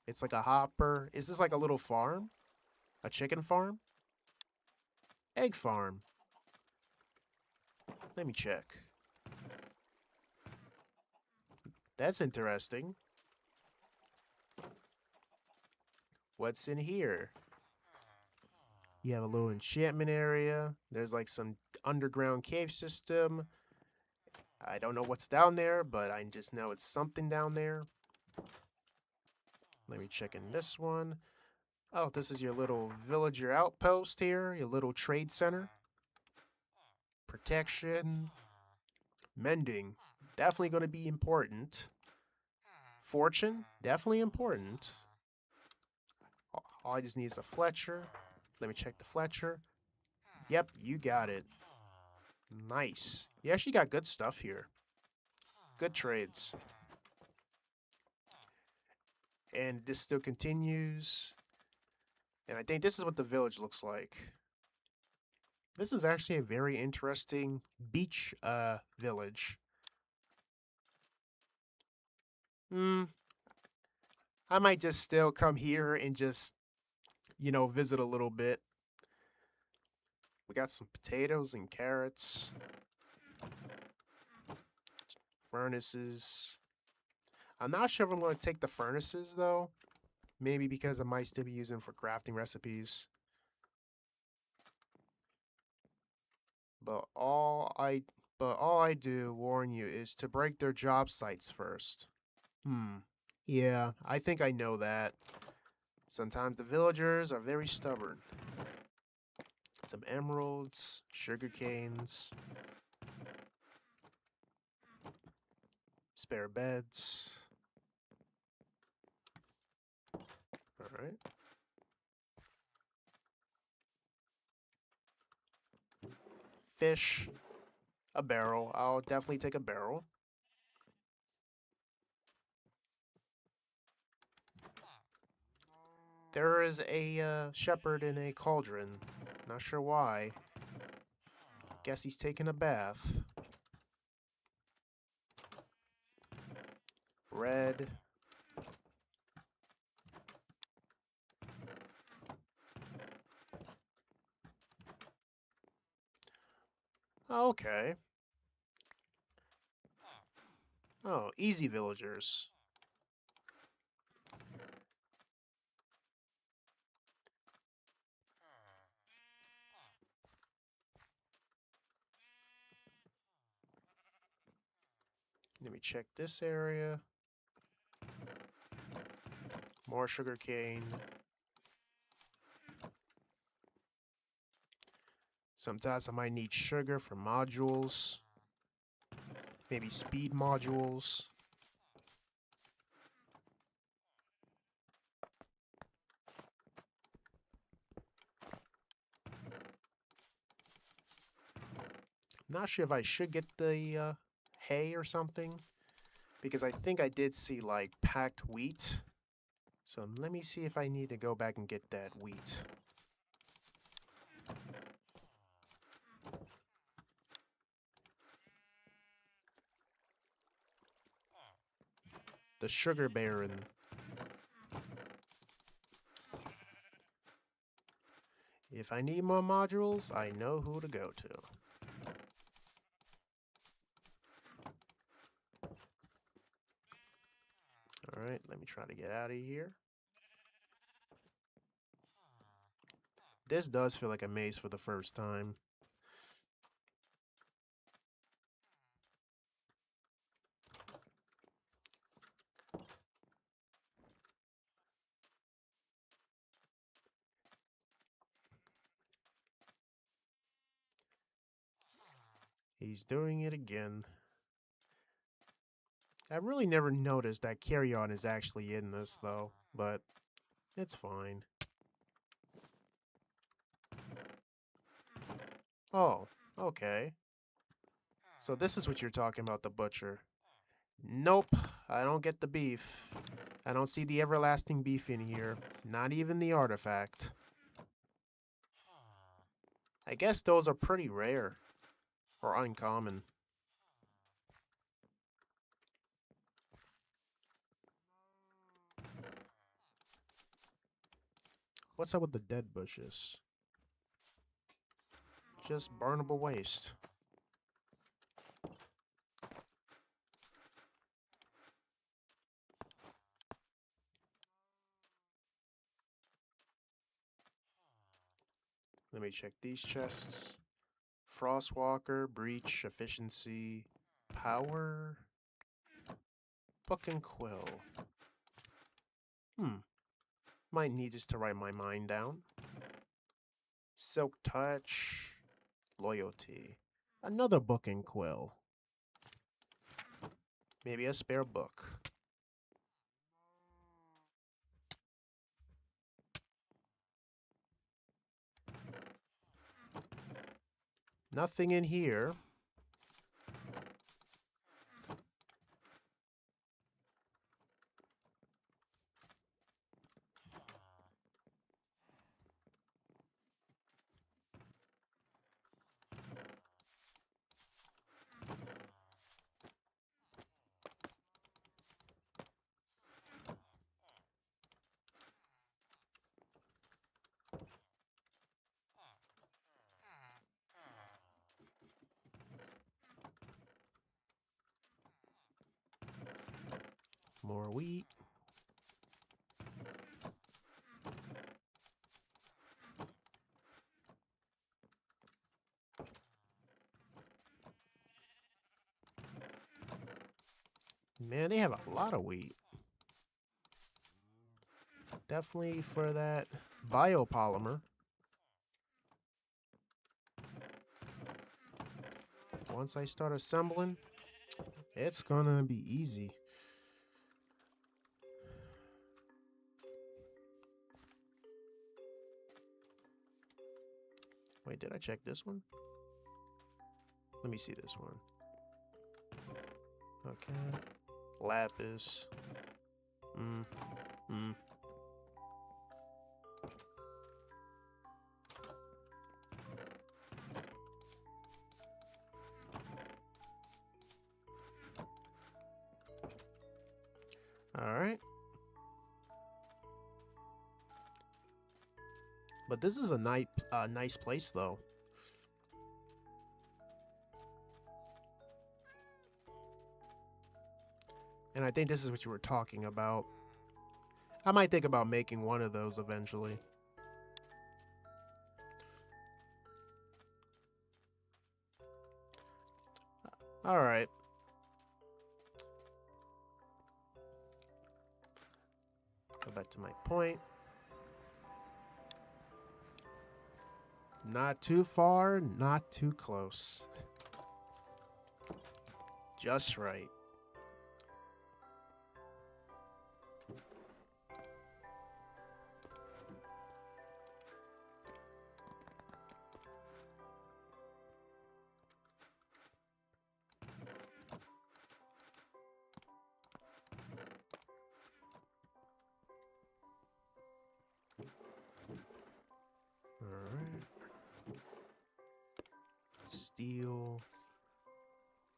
It's like a hopper. Is this like a little farm? A chicken farm? Egg farm. Let me check. That's interesting. What's in here? You have a little enchantment area. There's like some underground cave system. I don't know what's down there, but I just know it's something down there. Let me check in this one. Oh, this is your little villager outpost here, your little trade center. Protection. Mending. Definitely going to be important. Fortune. Definitely important. All I just need is a Fletcher. Let me check the Fletcher. Yep, you got it. Nice. You actually got good stuff here. Good trades. And this still continues. And I think this is what the village looks like. This is actually a very interesting beach village. I might just still come here and just, visit a little bit. We got some potatoes and carrots. Furnaces. I'm not sure if I'm going to take the furnaces, though. Maybe because I might still be using them for crafting recipes. But all I do warn you is to break their job sites first. Yeah, I think I know that. Sometimes the villagers are very stubborn. Some emeralds, sugar canes. Spare beds. Alright. Fish. A barrel. I'll definitely take a barrel. There is a shepherd in a cauldron. Not sure why. Guess he's taking a bath. Bread. Okay. Oh, easy villagers. Let me check this area. More sugarcane. Sometimes I might need sugar for modules. Maybe speed modules. Not sure if I should get the hay or something, because I think I did see like packed wheat. So let me see if I need to go back and get that wheat. The sugar baron. If I need more modules, I know who to go to. Alright, let me try to get out of here. This does feel like a maze for the first time. He's doing it again. I really never noticed that carry-on is actually in this, though, but it's fine. Oh, okay. So this is what you're talking about, the butcher. Nope, I don't get the beef. I don't see the everlasting beef in here. Not even the artifact. I guess those are pretty rare. Or uncommon. What's up with the dead bushes? Just burnable waste. Let me check these chests. Frostwalker, breach, efficiency, power, book and quill. Might need just to write my mind down. Silk touch, loyalty. Another book and quill. Maybe a spare book. Nothing in here. More wheat. Man, they have a lot of wheat. Definitely for that biopolymer. Once I start assembling, It's gonna be easy. Wait, did I check this one? Let me see this one. Okay. Lapis. All right. But this is a nice place, though. And I think this is what you were talking about. I might think about making one of those eventually. All right. Go back to my point. Not too far, not too close. Just right. Alright. Steel.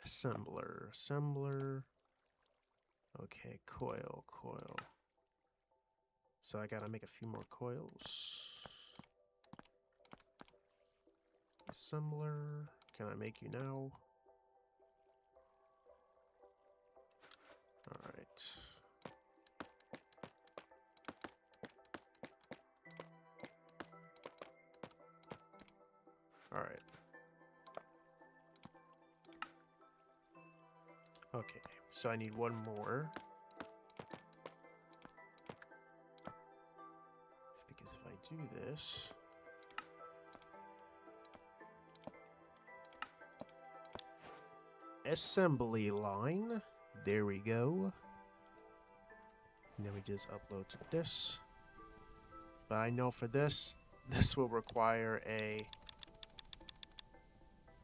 Assembler. Okay, coil. So I gotta make a few more coils. Assembler. Can I make you now? Alright. Alright. Okay, so I need one more. Because if I do this... Assembly line. There we go. And then we just upload to this. But I know for this will require a...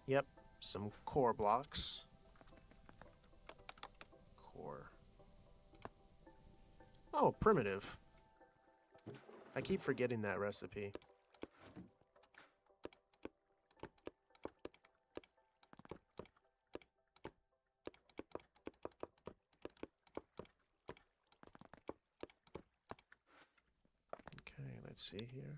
Yep, some core blocks. Core. Oh, primitive. I keep forgetting that recipe. Okay, let's see here.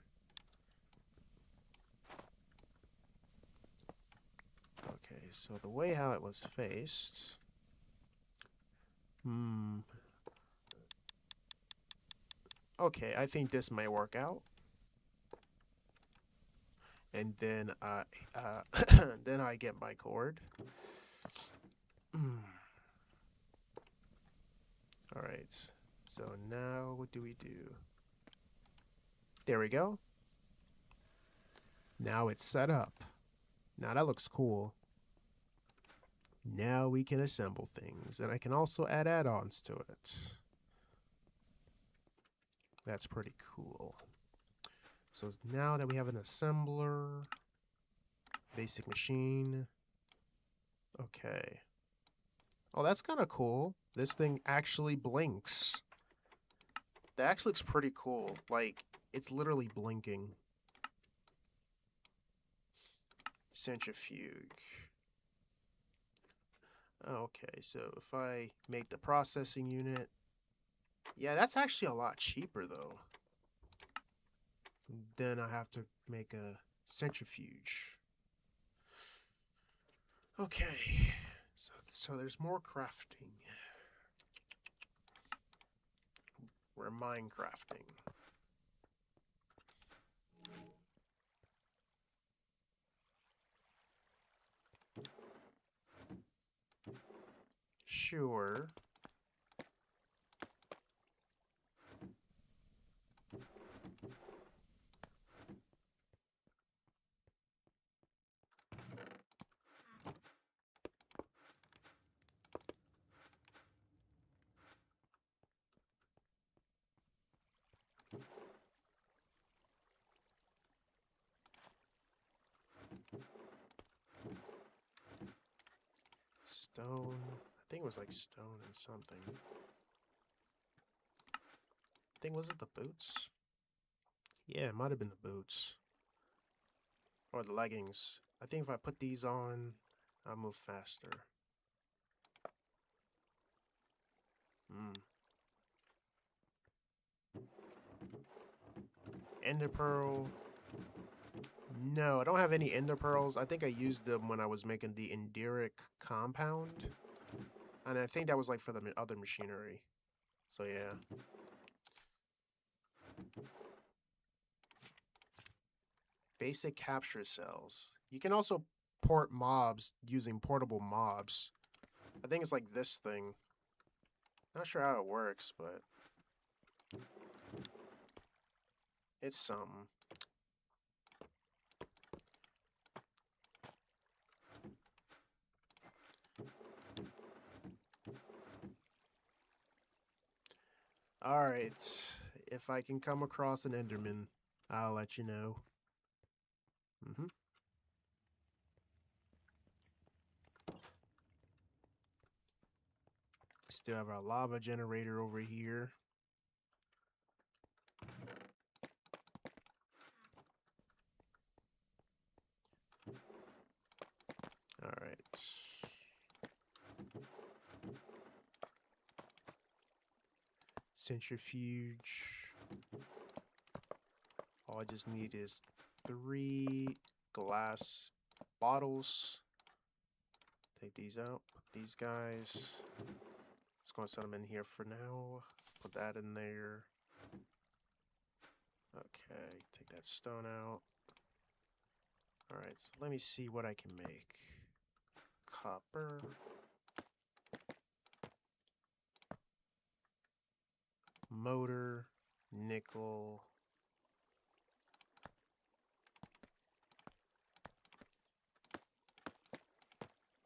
Okay, so the way how it was faced... Okay, I think this may work out. And then then I get my cord. Alright, so now what do we do? There we go. Now it's set up. Now that looks cool. Now we can assemble things, and I can also add add-ons to it. That's pretty cool. So now that we have an assembler, basic machine. Okay. Oh, that's kind of cool. This thing actually blinks. That actually looks pretty cool. Like, it's literally blinking. Centrifuge. Okay, so if I make the processing unit... Yeah, that's actually a lot cheaper, though. Then I have to make a centrifuge. Okay, so there's more crafting. We're Minecrafting. Sure. stone. I think it was like stone and something. I think, was it the boots? Yeah, it might have been the boots. Or the leggings. I think if I put these on, I'll move faster. Ender pearl. No, I don't have any ender pearls. I think I used them when I was making the enderic compound. And I think that was like for the other machinery. So yeah. Basic capture cells. You can also port mobs using portable mobs. I think it's like this thing. Not sure how it works, but it's something. Alright. If I can come across an Enderman, I'll let you know. Still have our lava generator over here. Alright. Centrifuge. All I just need is 3 glass bottles. Take these out. Put these guys. Just gonna set them in here for now. Put that in there. Okay, take that stone out. Alright, so let me see what I can make. Copper. Motor. Nickel.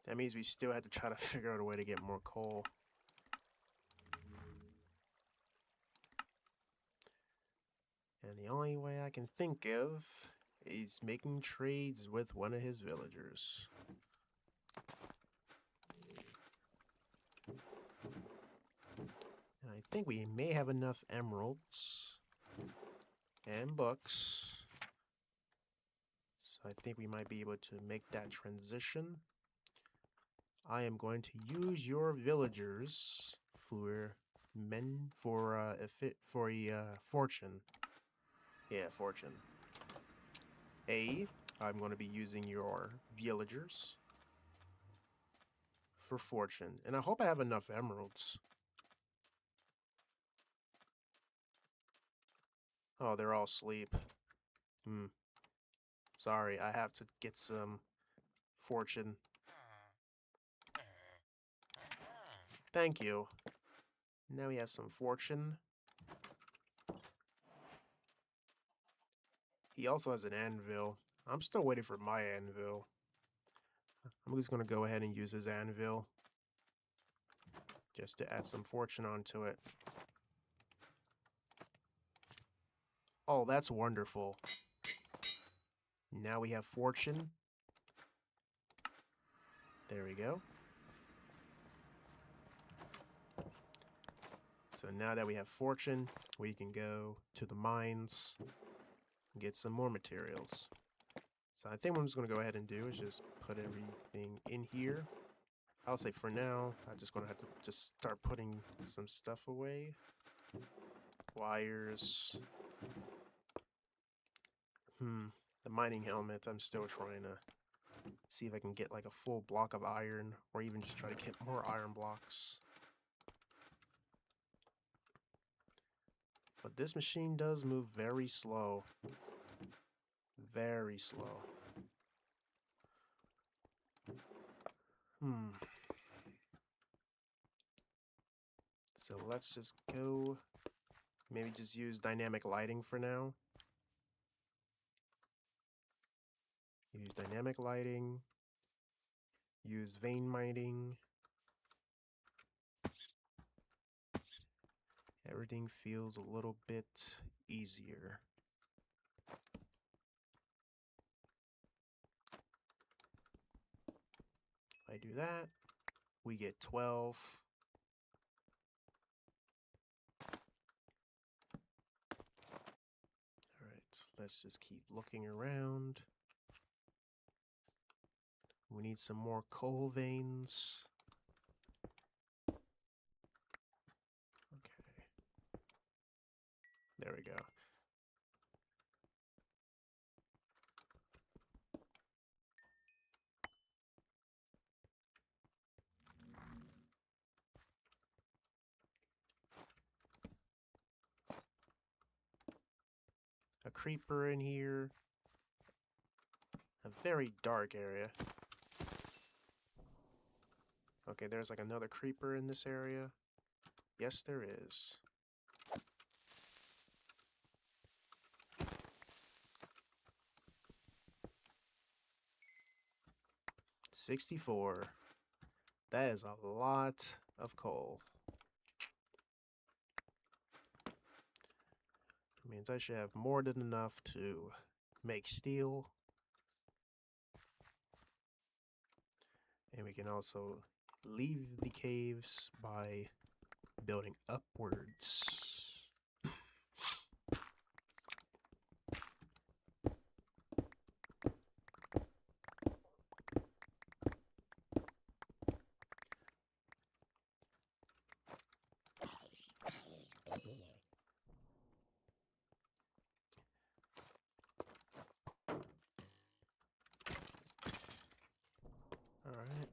That means we still had to try to figure out a way to get more coal. And the only way I can think of is making trades with one of his villagers. And I think we may have enough emeralds and books. So I think we might be able to make that transition. I am going to use your villagers for fortune. Yeah, fortune. I'm going to be using your villagers for fortune. And I hope I have enough emeralds. Oh, they're all asleep. Sorry, I have to get some fortune. Thank you. Now we have some fortune. He also has an anvil. I'm still waiting for my anvil. I'm just going to go ahead and use his anvil. Just to add some fortune onto it. Oh, that's wonderful. Now we have fortune. There we go. So now that we have fortune, we can go to the mines and get some more materials. So I think what I'm just going to go ahead and do is just put everything in here. I'll say for now, I'm just going to have to just start putting some stuff away. Wires. The mining helmet, I'm still trying to see if I can get like a full block of iron, or even just try to get more iron blocks. But this machine does move very slow. Very slow. So let's just go, maybe just use dynamic lighting for now. Use dynamic lighting. Use vein mining. Everything feels a little bit easier. I do that. we get 12. All right, let's just keep looking around. We need some more coal veins. Okay. There we go. A creeper in here. A very dark area. Okay, there's like another creeper in this area. Yes, there is. $64. That is a lot of coal. It means I should have more than enough to make steel. And we can also leave the caves by building upwards. All right.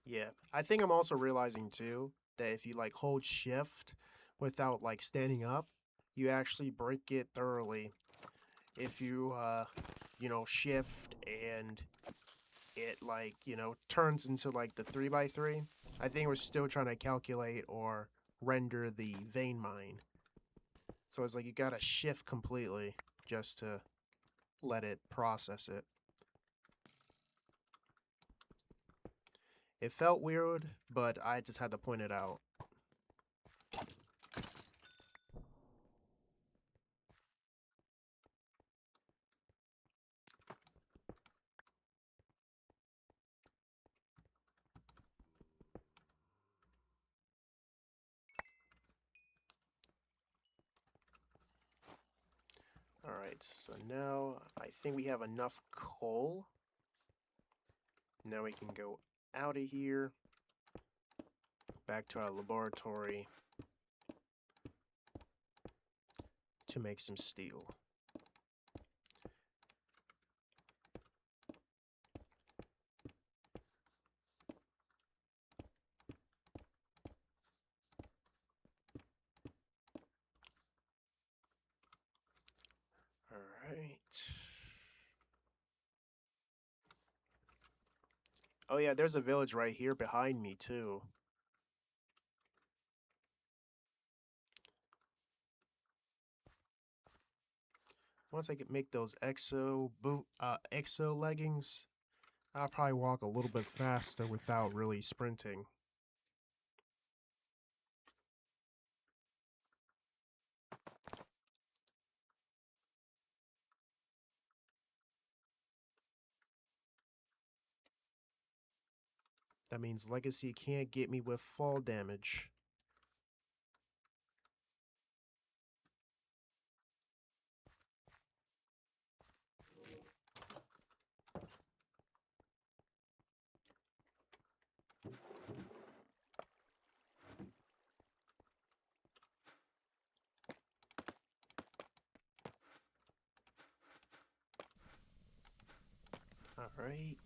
Yeah, I think I'm also realizing too that if you like hold shift without like standing up, you actually break it thoroughly. If you you know, shift and it like, you know, turns into like the 3x3, I think we're still trying to calculate or render the vein mine. So it's like you gotta shift completely just to let it process it. It felt weird, but I just had to point it out. Alright, so now I think we have enough coal. Now we can go out of here, back to our laboratory to make some steel. Alright. Oh yeah, there's a village right here behind me too. Once I can make those exo leggings, I'll probably walk a little bit faster without really sprinting. That means Legacy can't get me with fall damage. Alright.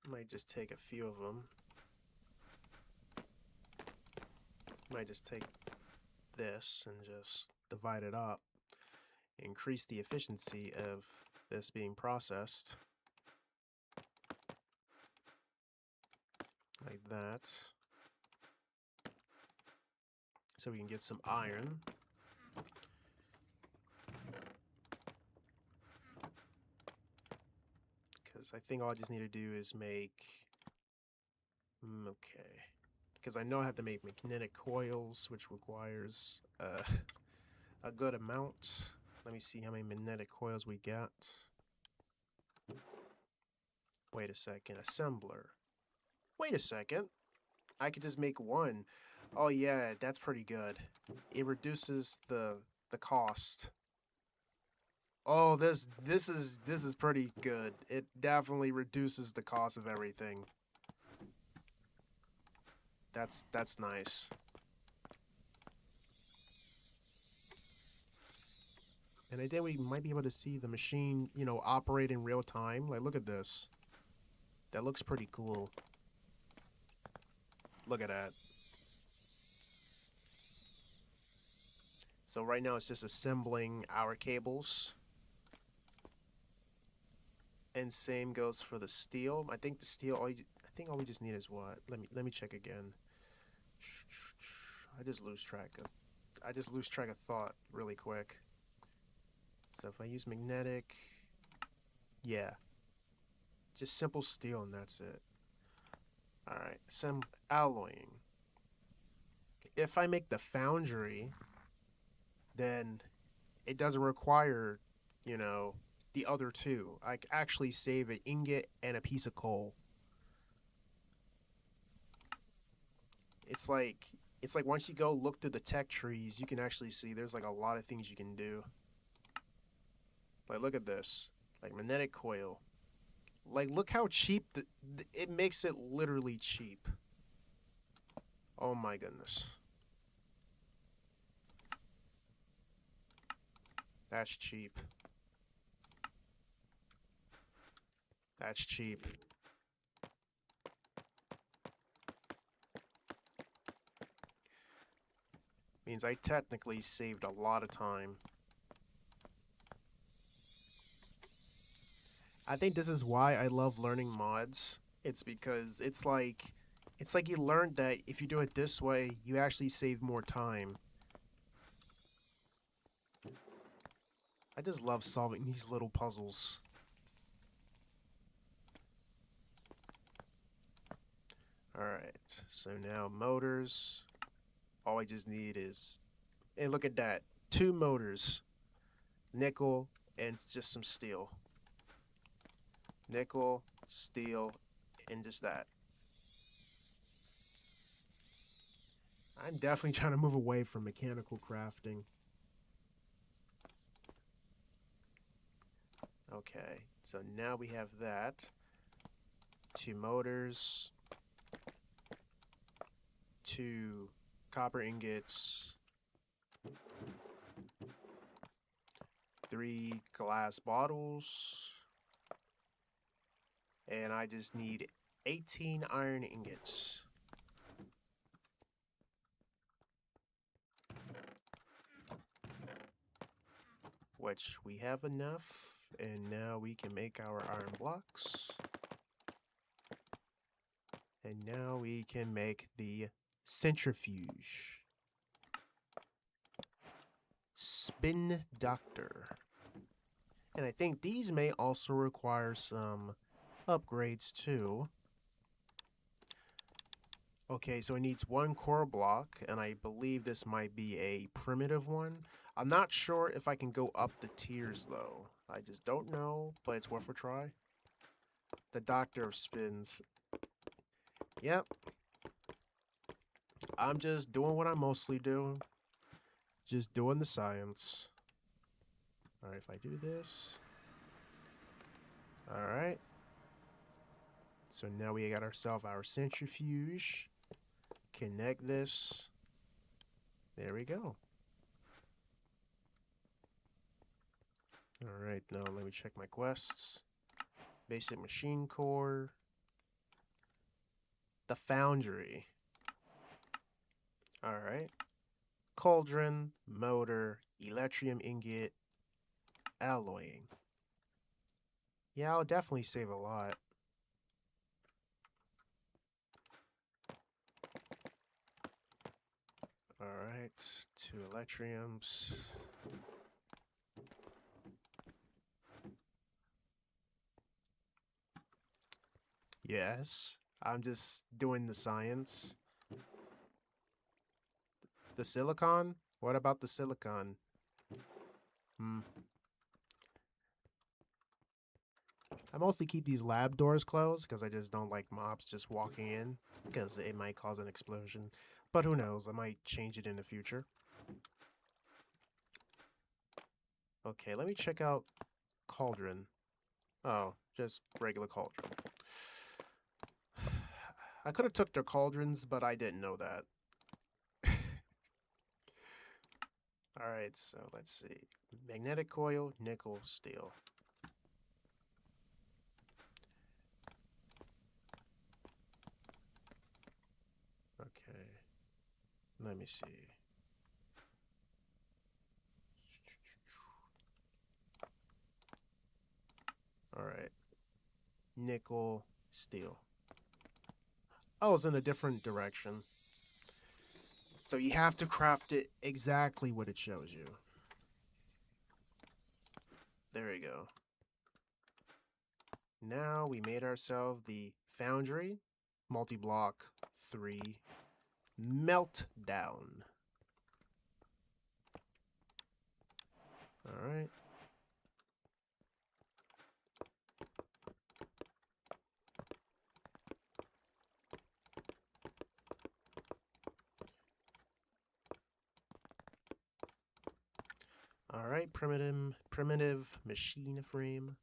Might just take a few of them. Might just take this and just divide it up. Increase the efficiency of this being processed. like that. So we can get some iron. Because I think all I just need to do is make... okay. Because I know I have to make magnetic coils, which requires a good amount. Let me see how many magnetic coils we got. Wait a second. Assembler. Wait a second. I could just make one. Oh yeah, that's pretty good. It reduces the cost. Oh, this is pretty good. It definitely reduces the cost of everything. That's nice. And I think we might be able to see the machine, you know, operate in real time. Like, look at this. That looks pretty cool. Look at that. So right now it's just assembling our cables. And same goes for the steel. I think the steel, I think all we just need is what? Let me check again. I just lose track of thought really quick. So if I use magnetic, yeah, just simple steel and that's it. All right, some alloying. If I make the foundry, then it doesn't require, you know, the other two. I actually save an ingot and a piece of coal. It's like once you go look through the tech trees, you can actually see there's like a lot of things you can do. Like, look at this. Like, magnetic coil. Like, look how cheap it makes it literally cheap. Oh my goodness. That's cheap. That's cheap. Means I technically saved a lot of time. I think this is why I love learning mods. It's because it's like you learned that if you do it this way, you actually save more time. I just love solving these little puzzles. Alright, so now motors. All I just need is... Hey, look at that. 2 motors. Nickel and just some steel. Nickel, steel, and just that. I'm definitely trying to move away from mechanical crafting. Okay, so now we have that. 2 motors. 2 copper ingots. 3 glass bottles. And I just need 18 iron ingots. Which we have enough. And now we can make our iron blocks. And now we can make the centrifuge. Spin doctor. And I think these may also require some upgrades too. Okay, so it needs 1 core block, and I believe this might be a primitive one. I'm not sure if I can go up the tiers though. I just don't know, but it's worth a try. The Doctor of Spins. Yep. I'm just doing what I mostly do. Just doing the science. Alright, if I do this. Alright. So now we got ourselves our centrifuge. Connect this. There we go. Alright, now let me check my quests. Basic machine core. The foundry. Alright. Cauldron, motor, electrium ingot, alloying. Yeah, I'll definitely save a lot. Alright, 2 electriums. Yes, I'm just doing the science. The silicon? What about the silicon? I mostly keep these lab doors closed because I just don't like mobs just walking in because it might cause an explosion. But who knows, I might change it in the future. Okay, let me check out cauldron. Oh, just regular cauldron. I could have took their cauldrons, but I didn't know that. Alright, so let's see. Magnetic coil, nickel, steel. Okay. Let me see. Alright. Nickel, steel. Oh, it's in a different direction. So you have to craft it exactly what it shows you. There you go. Now we made ourselves the foundry, multi-block 3, meltdown. Alright. Alright, primitive machine frame.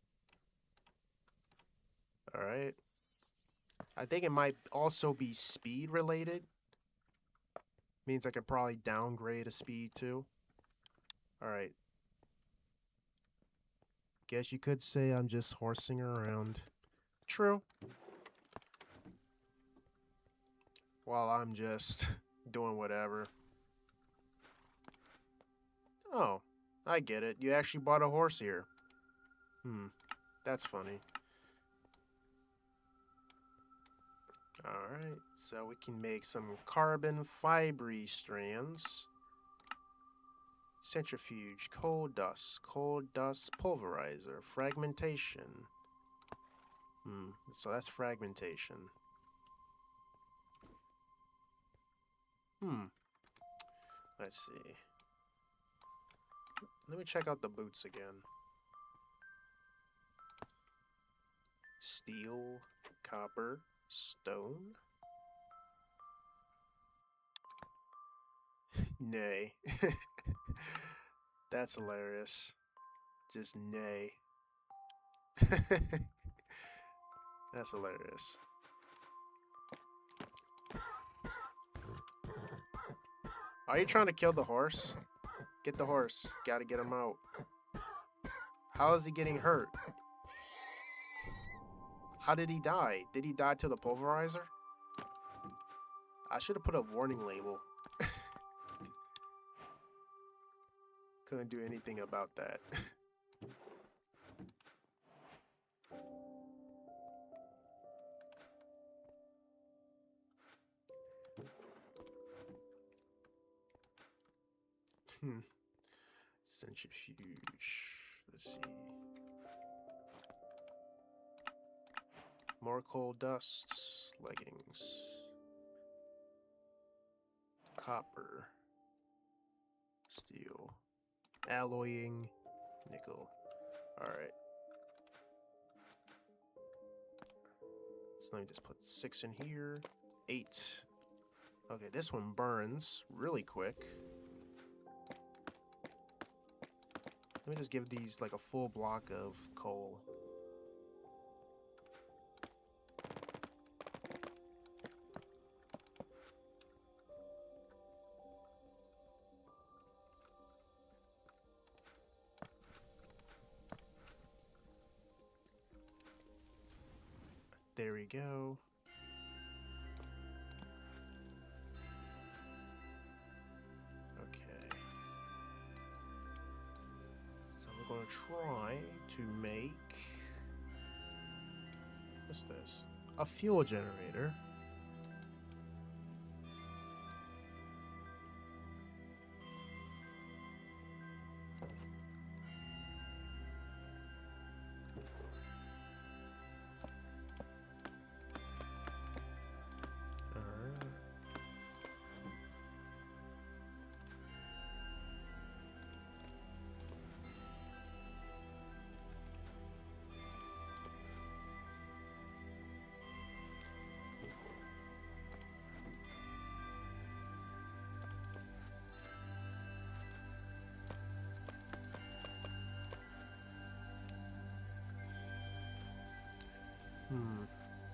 Alright. I think it might also be speed related. Means I could probably downgrade a speed too. Alright. Guess you could say I'm just horsing around. True. While I'm just doing whatever. Oh, I get it. You actually bought a horse here. That's funny. Alright, so we can make some carbon fiber strands. Centrifuge, cold dust pulverizer, fragmentation. So that's fragmentation. Let's see. Let me check out the boots again. Steel, copper, stone. Nay. That's hilarious. Just nay. That's hilarious. Are you trying to kill the horse? Get the horse. Gotta get him out. How is he getting hurt? How did he die? Did he die to the pulverizer? I should have put a warning label. Couldn't do anything about that. Centrifuge. Let's see. More coal dusts. Leggings. Copper. Steel. Alloying. Nickel. Alright. So let me just put 6 in here. 8. Okay, this one burns really quick. Let me just give these like a full block of coal. There we go. Okay. So we're going to try to make... what's this? A fuel generator.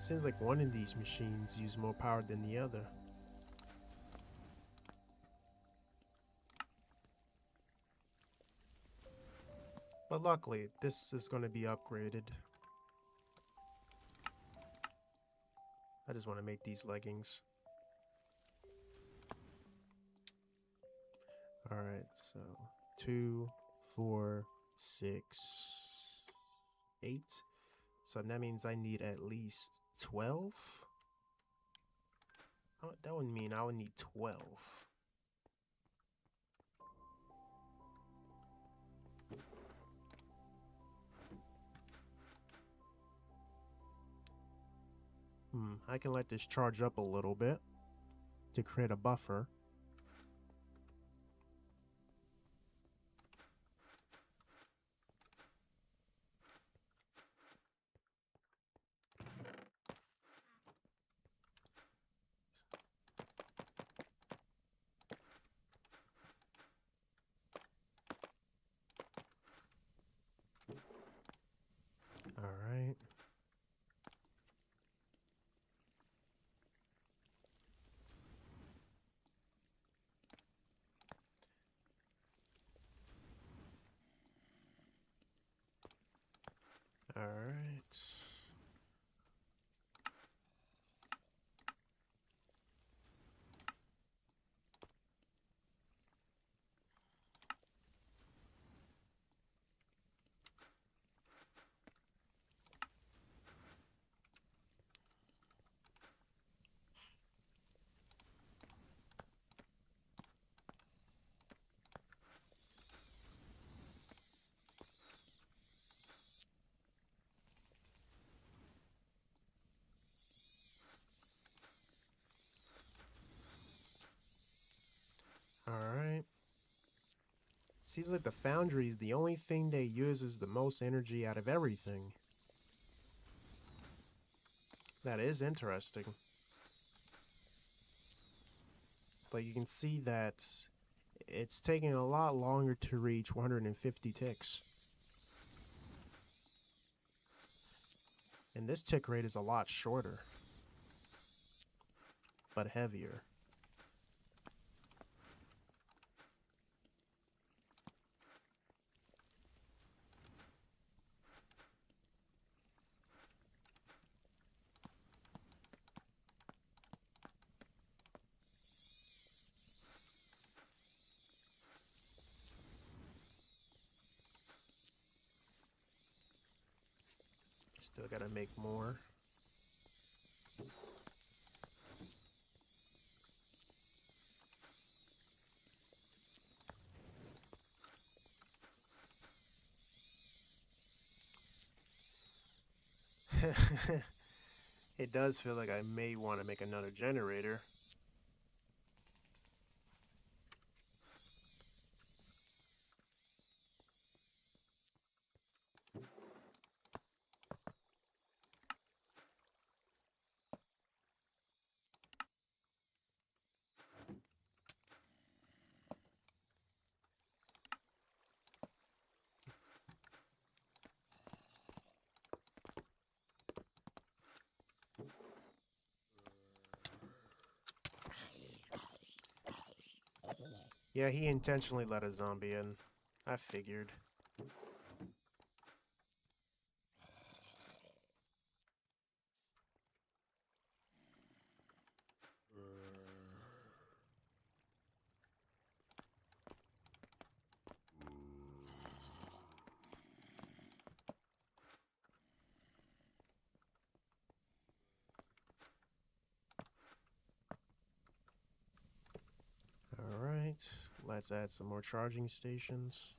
Seems like one of these machines use more power than the other. But luckily, this is going to be upgraded. I just want to make these leggings. Alright, so 2, 4, 6, 8. So that means I need at least 12? Oh, that would mean I would need 12. I can let this charge up a little bit to create a buffer. Alright. Alright. Alright. Seems like the foundry is the only thing that uses the most energy out of everything. That is interesting. But you can see that it's taking a lot longer to reach 150 ticks. And this tick rate is a lot shorter, but heavier. Still gotta make more. It does feel like I may want to make another generator. Yeah, he intentionally let a zombie in. I figured. Alright, let's add some more charging stations.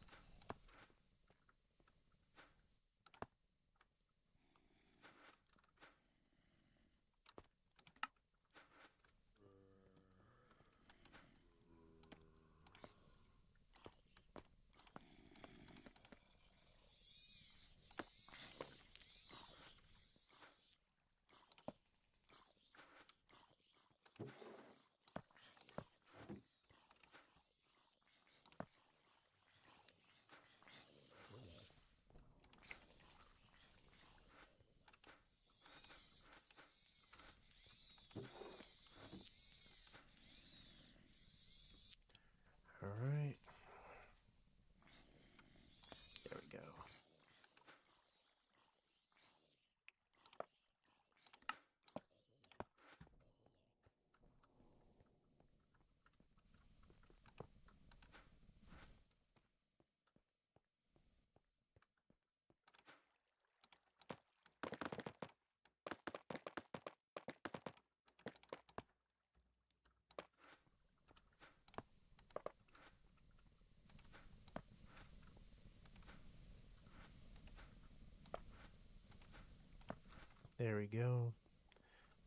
There we go.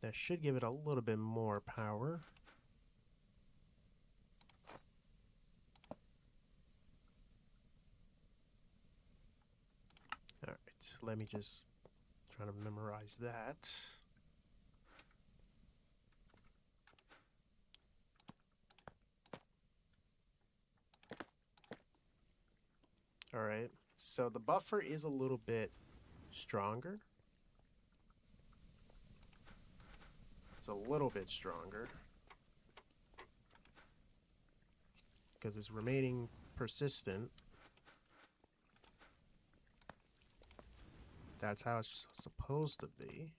That should give it a little bit more power. Alright, let me just try to memorize that. Alright, so the buffer is a little bit stronger. It's a little bit stronger. Because it's remaining persistent. That's how it's supposed to be.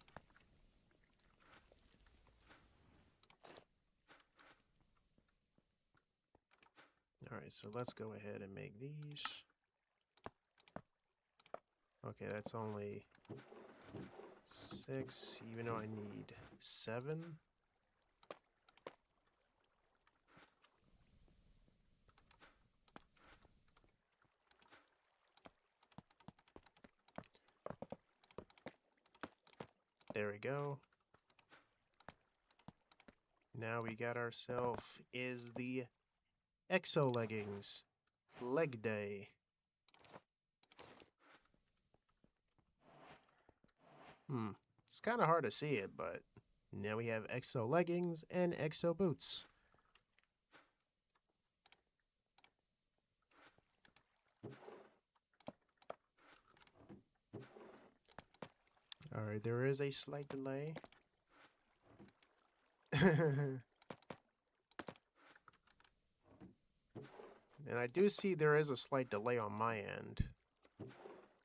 Alright, so let's go ahead and make these. Okay, that's only 6, even though I need 7. There we go. Now we got ourselves is the exo leggings. Leg day. It's kind of hard to see it, but now we have exo leggings and exo boots. Alright, there is a slight delay. And I do see there is a slight delay on my end.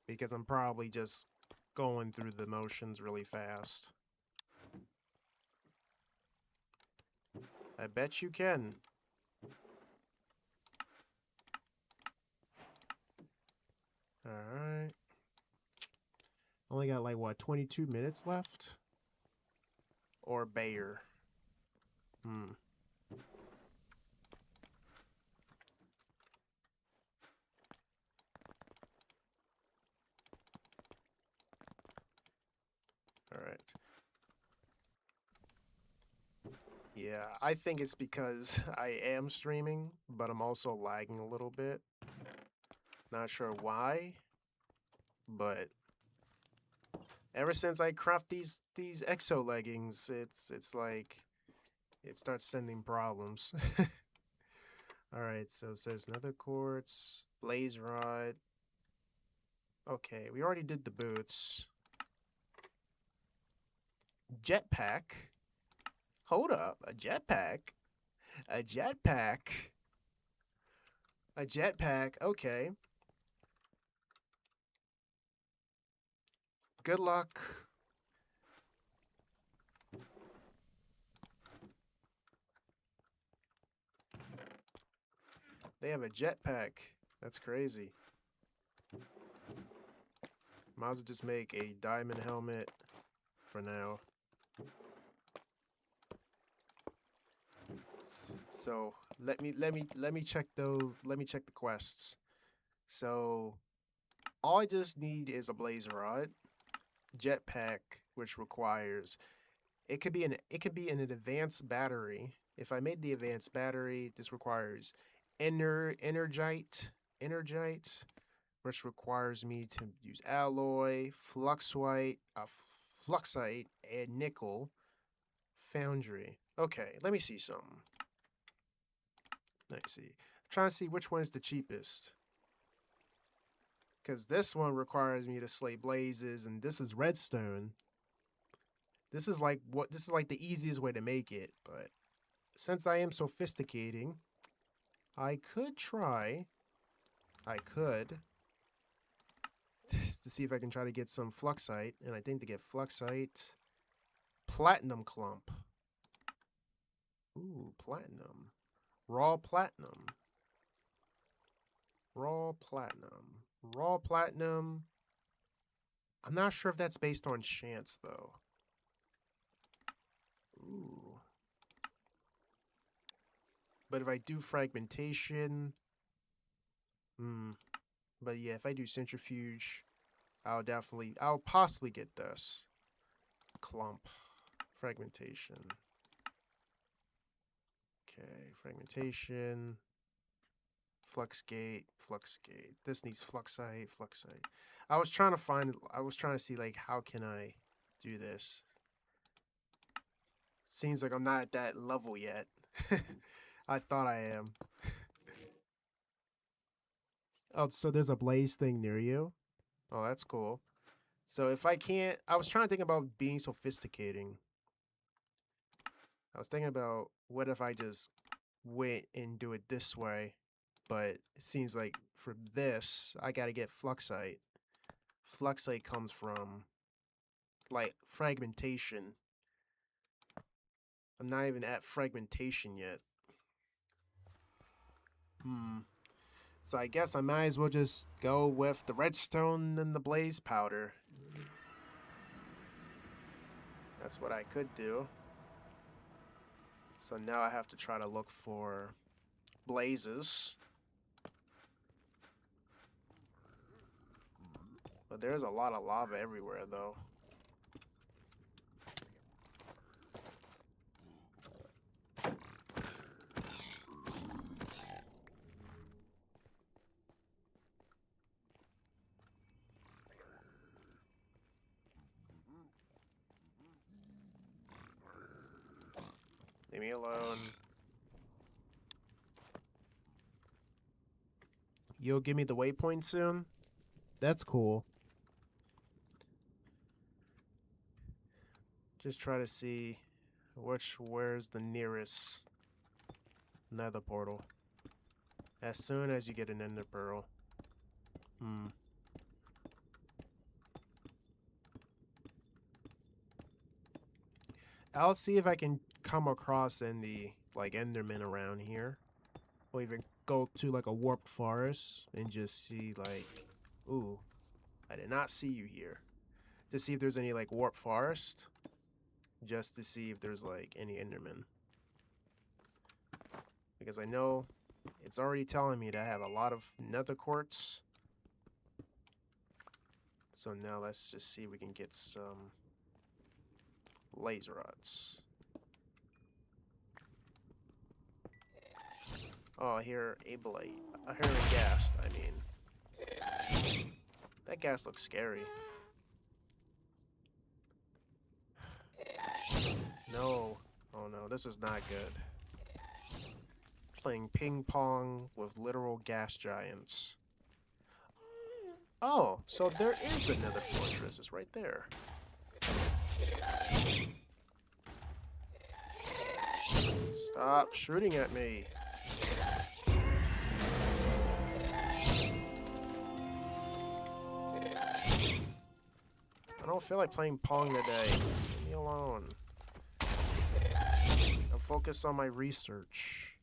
Because I'm probably just going through the motions really fast. I bet you can. Alright. Only got like, what, 22 minutes left? Or Bayer. Alright. Yeah, I think it's because I am streaming, but I'm also lagging a little bit. Not sure why, but ever since I craft these exo leggings, it's like it starts sending problems. Alright, so it says nether quartz, blaze rod. Okay, we already did the boots. Jetpack. Hold up, a jetpack? A jetpack? A jetpack, okay. Good luck. They have a jetpack. That's crazy. Might as well just make a diamond helmet for now. So let me check those. Let me check the quests. So all I just need is a blaze rod, jetpack, which requires it could be an advanced battery. If I made the advanced battery, this requires energite, which requires me to use alloy, fluxite, and nickel. Foundry. Okay, let me see something. Let's see. I'm trying to see which one is the cheapest. Because this one requires me to slay blazes, and this is redstone. This is like the easiest way to make it, but since I am sophisticating, I could to see if I can try to get some fluxite, and I think to get fluxite, platinum clump. Ooh, platinum. Raw platinum. Raw platinum. Raw platinum. I'm not sure if that's based on chance, though. Ooh. But if I do fragmentation... But yeah, if I do centrifuge, I'll possibly get this. Clump. Fragmentation. Okay, fragmentation. Fluxgate, Fluxgate. This needs Fluxite, Fluxite. I was trying to see like how can I do this. Seems like I'm not at that level yet. I thought I am. Oh, so there's a blaze thing near you? Oh, that's cool. So if I can't, I was trying to think about being sophisticating. I was thinking about what if I just went and do it this way, but it seems like for this, I gotta get Fluxite. Fluxite comes from, like, fragmentation. I'm not even at fragmentation yet. So I guess I might as well just go with the redstone and the blaze powder. That's what I could do. So now I have to try to look for blazes. But there's a lot of lava everywhere, though. Leave me alone. You'll give me the waypoint soon? That's cool. Just try to see where's the nearest nether portal. As soon as you get an ender pearl. I'll see if I can come across any, like, endermen around here. Or even go to, like, a warped forest and just see, like, ooh, I did not see you here. To see if there's any, like, warped forest. Just to see if there's, like, any endermen. Because I know it's already telling me that I have a lot of nether quartz. So now let's just see if we can get some laser rods. Oh, I hear a blight. I hear a ghast, I mean. That ghast looks scary. No. Oh no, this is not good. Playing ping pong with literal gas giants. Oh, so there is the nether fortress. It's right there. Stop shooting at me. I don't feel like playing Pong today. Leave me alone. I'm focused on my research.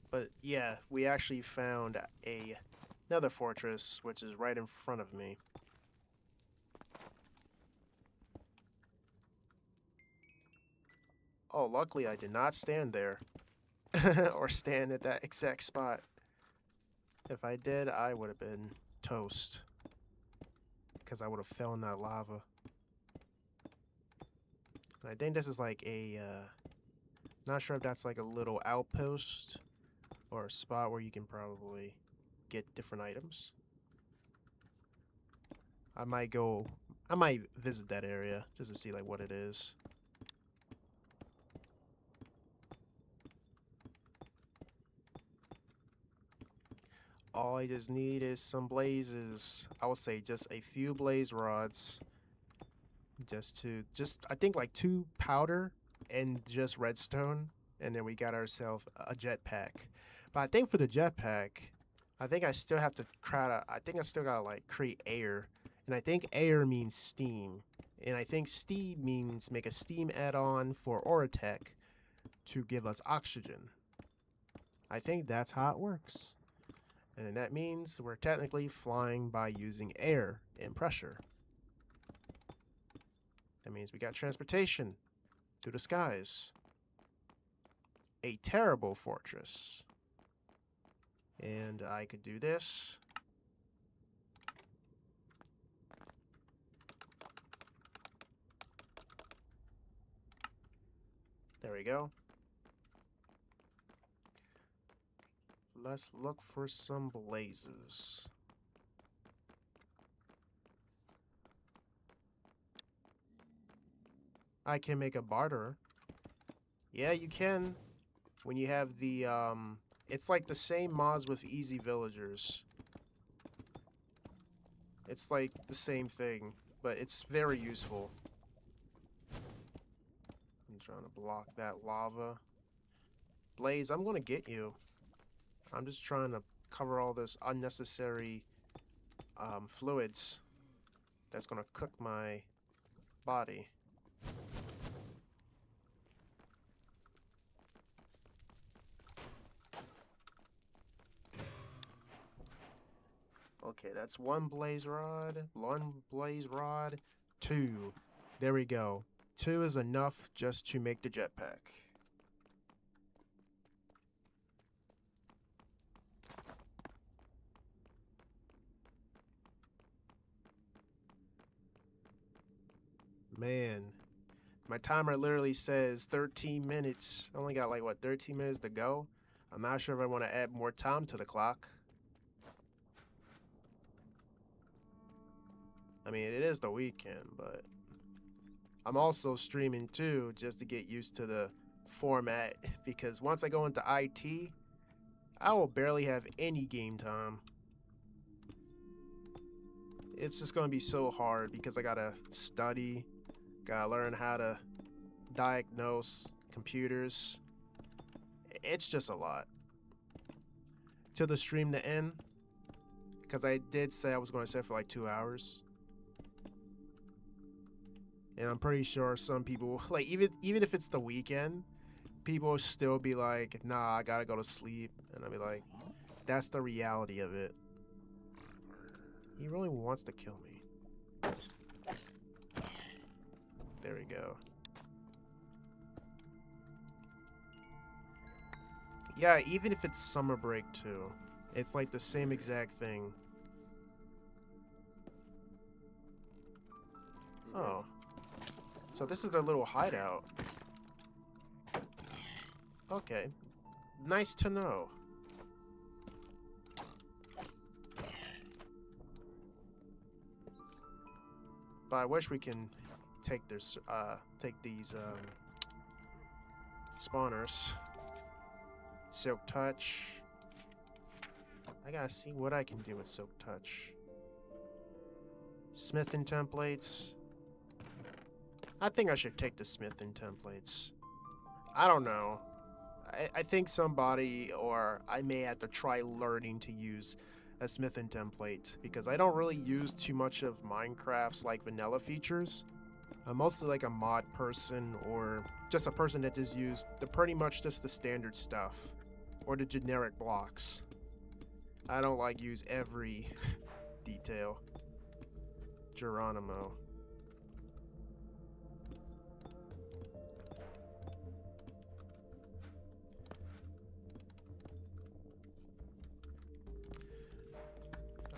But yeah, we actually found another fortress, which is right in front of me. Oh, luckily I did not stand there. Or stand at that exact spot. If I did, I would have been toast. Because I would have fell in that lava. And I think this is like a, not sure if that's like a little outpost or a spot where you can probably get different items. I might visit that area just to see like what it is. All I just need is some blazes. I would say just a few blaze rods. I think like 2 powder and just redstone. And then we got ourselves a jetpack. But I think for the jetpack, I think I still have to I think I still gotta like create air. And I think air means steam. And I think steam means make a steam add-on for Oritech to give us oxygen. I think that's how it works. And that means we're technically flying by using air and pressure. That means we got transportation through the skies. A terrible fortress. And I could do this. There we go. Let's look for some blazes. I can make a barter. Yeah, you can. When you have the, it's like the same mods with easy villagers. It's like the same thing, but it's very useful. I'm trying to block that lava. Blaze, I'm gonna get you. I'm just trying to cover all this unnecessary fluids that's gonna cook my body. Okay, that's one blaze rod, two. There we go. Two is enough just to make the jetpack. Man, my timer literally says 13 minutes. I only got like, what, 13 minutes to go? I'm not sure if I want to add more time to the clock. I mean, it is the weekend, but I'm also streaming too, just to get used to the format, because once I go into IT, I will barely have any game time. It's just gonna be so hard because I gotta study, gotta learn how to diagnose computers. It's just a lot. Till the stream to end, because I did say I was gonna set for like 2 hours. And I'm pretty sure some people, like, even if it's the weekend, people will still be like, nah, I gotta go to sleep. And I'll be like, that's the reality of it. He really wants to kill me. There we go. Yeah, even if it's summer break too, it's like the same exact thing. Oh. So this is their little hideout. Okay. Nice to know. But I wish we can take these spawners. Silk Touch. I gotta see what I can do with Silk Touch. Smithing templates. I think I should take the smithing templates. I don't know. I think somebody, or I may have to try learning to use a smithing template, because I don't really use too much of Minecraft's like vanilla features. I'm mostly like a mod person, or just a person that just use pretty much just the standard stuff, or the generic blocks. I don't like use every detail. Geronimo.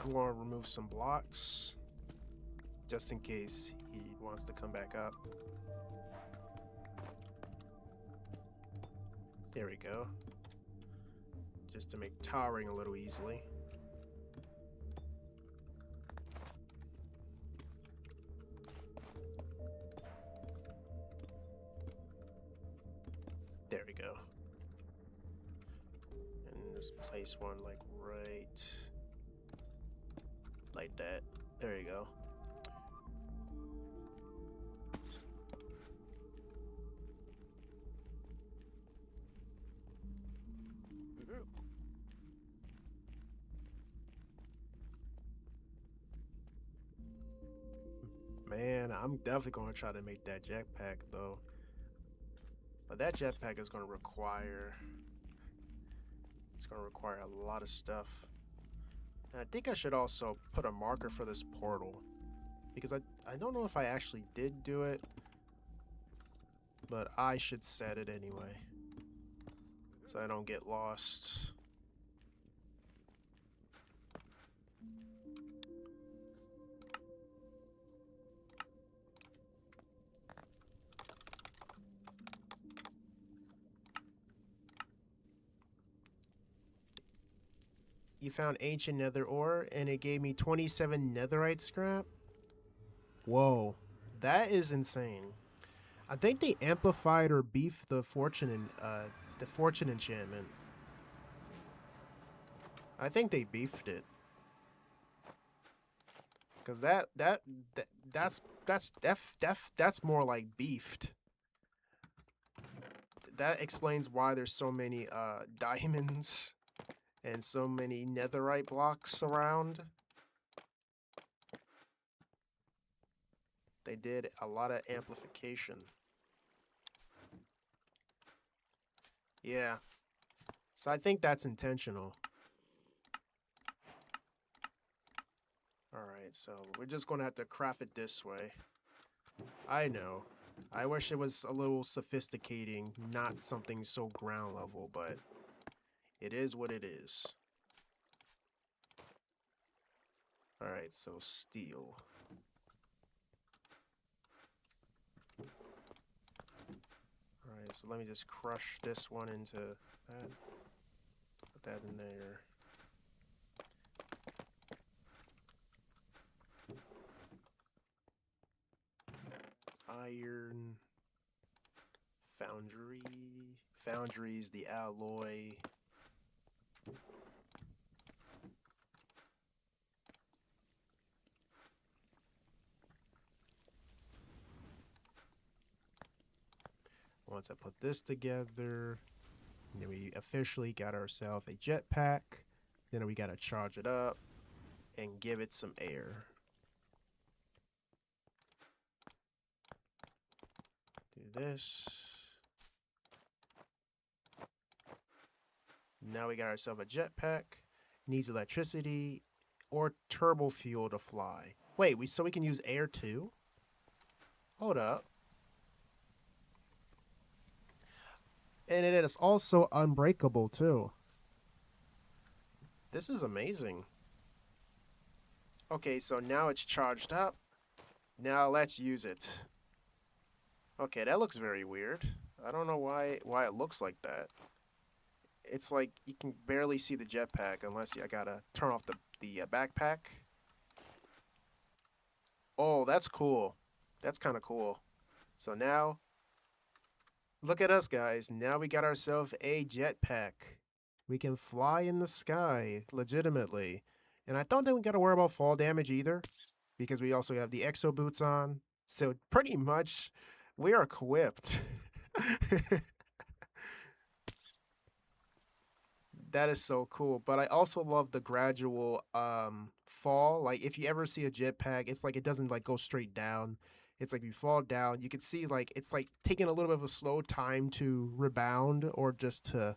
I'm going to remove some blocks, just in case he wants to come back up. There we go. Just to make towering a little easily. There we go. And just place one like right like that. There you go. Man, I'm definitely going to try to make that jetpack though. But that jetpack is going to require... It's going to require a lot of stuff. And I think I should also put a marker for this portal, because I don't know if I actually did do it, but I should set it anyway, so I don't get lost. You found ancient nether ore, and it gave me 27 netherite scrap. Whoa, that is insane. I think they amplified or beefed the fortune enchantment. I think they beefed it. Cause that's more like beefed. That explains why there's so many diamonds and so many netherite blocks around. They did a lot of amplification. Yeah. So I think that's intentional. Alright, so we're just going to have to craft it this way. I know. I wish it was a little sophisticating, not something so ground level, but it is what it is. Alright, so steel. Alright, so let me just crush this one into that. Put that in there. Iron. Foundry. Foundry's the alloy. Once I put this together, then we officially got ourselves a jetpack. Then we gotta charge it up and give it some air. Do this. Now we got ourselves a jetpack. Needs electricity or turbo fuel to fly. Wait, so we can use air too? Hold up. And it is also unbreakable too. This is amazing. Okay, so now it's charged up. Now let's use it. Okay, that looks very weird. I don't know why it looks like that. It's like you can barely see the jetpack unless I gotta turn off the backpack. Oh, that's cool. That's kind of cool. So now, look at us, guys. Now we got ourselves a jetpack. We can fly in the sky, legitimately. And I don't think we gotta worry about fall damage either, because we also have the exo boots on. So pretty much, we are equipped. That is so cool. But I also love the gradual fall. Like if you ever see a jetpack, it's like it doesn't like go straight down. It's like you fall down, you can see like it's like taking a little bit of a slow time to rebound or just to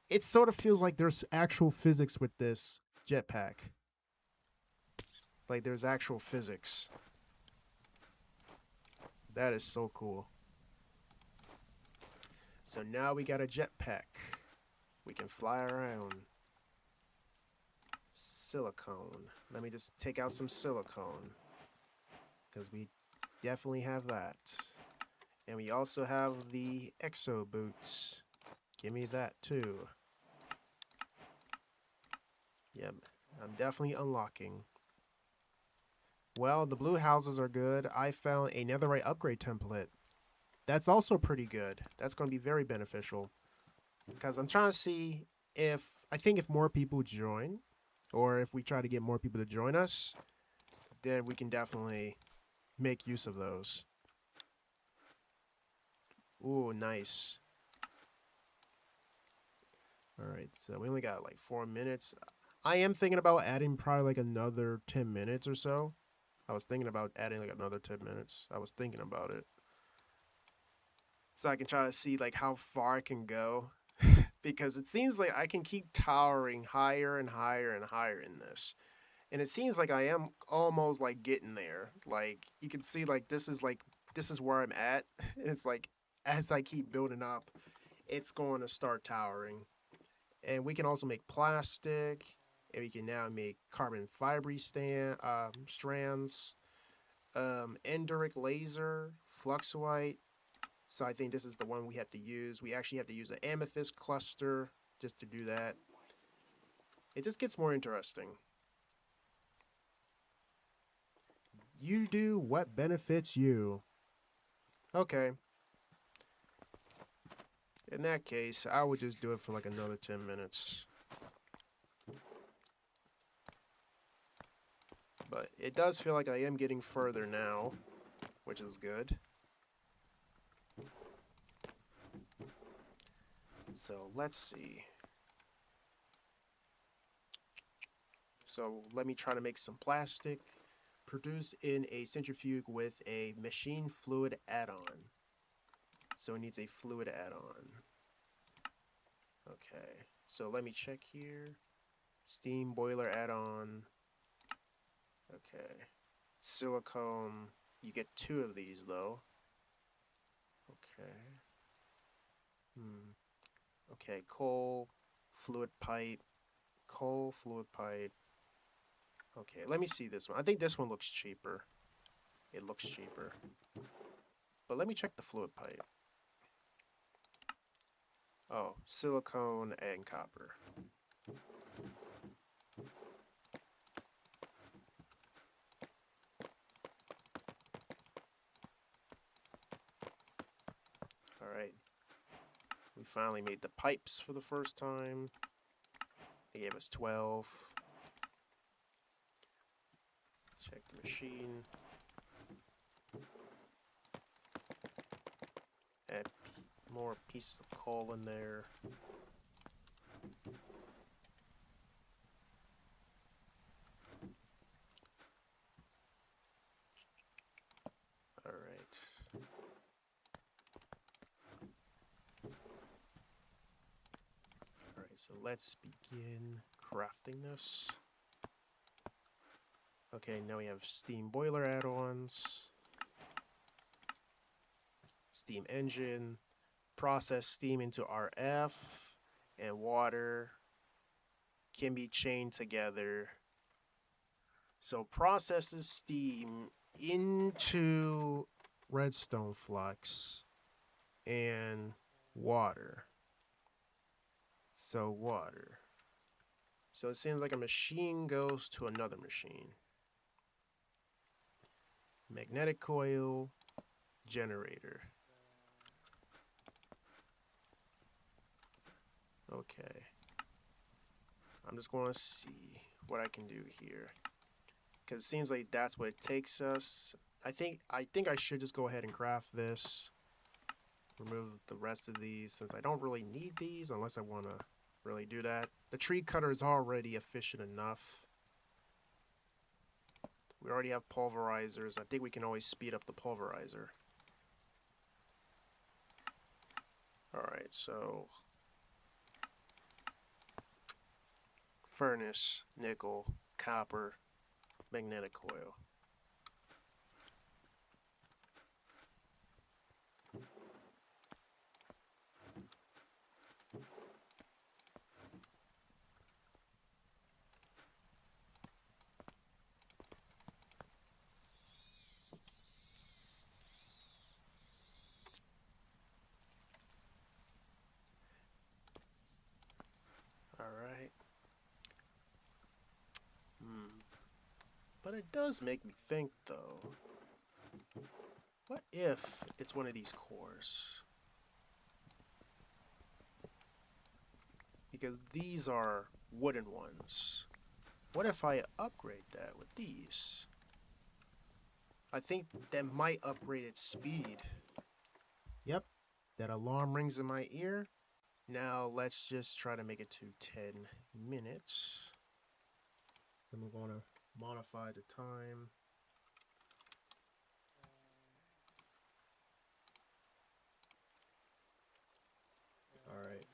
it sort of feels like there's actual physics with this jetpack. Like there's actual physics. That is so cool. So now we got a jetpack. We can fly around. Silicone. Let me just take out some silicone. Because we definitely have that. And we also have the exo boots. Give me that too. Yep, I'm definitely unlocking. Well, the blue houses are good. I found a netherite upgrade template. That's also pretty good. That's going to be very beneficial. Because I'm trying to see if, I think if more people join, or if we try to get more people to join us, then we can definitely make use of those. Ooh, nice. Alright, so we only got like 4 minutes. I am thinking about adding probably like another 10 minutes or so. I was thinking about adding like another 10 minutes. I was thinking about it. So I can try to see like how far I can go. Because it seems like I can keep towering higher and higher and higher in this. And it seems like I am almost like getting there. Like you can see like this is where I'm at. And it's like as I keep building up, it's going to start towering. And we can also make plastic. And we can now make carbon fiber strands. Enderic laser, flux white. So I think this is the one we have to use. We actually have to use an amethyst cluster just to do that. It just gets more interesting. You do what benefits you. Okay. In that case, I would just do it for like another 10 minutes. But it does feel like I am getting further now, which is good. So let's see. So let me try to make some plastic. Produced in a centrifuge with a machine fluid add-on. So it needs a fluid add-on. Okay, so let me check here. Steam boiler add-on. Okay. Silicone. You get 2 of these though. Okay. Okay, coal, fluid pipe, coal, fluid pipe. Okay, let me see this one. I think this one looks cheaper. It looks cheaper. But let me check the fluid pipe. Oh, silicone and copper. Alright. We finally made the pipes for the first time. They gave us 12. Check the machine. Add more pieces of coal in there. Alright. Alright, so let's begin crafting this. Okay, now we have steam boiler add-ons. Steam engine. Process steam into RF and water can be chained together. So processes steam into redstone flux and water. So water. So it seems like a machine goes to another machine. Magnetic coil, generator. Okay. I'm just going to see what I can do here. Because it seems like that's what it takes us. I think I should just go ahead and craft this. Remove the rest of these since I don't really need these unless I want to really do that. The tree cutter is already efficient enough. We already have pulverizers. I think we can always speed up the pulverizer. Alright, so furnace, nickel, copper, magnetic coil. Alright. But it does make me think, though. What if it's one of these cores? Because these are wooden ones. What if I upgrade that with these? I think that might upgrade its speed. Yep, that alarm rings in my ear. Now let's just try to make it to 10 minutes. So I'm going to modify the time. Alright.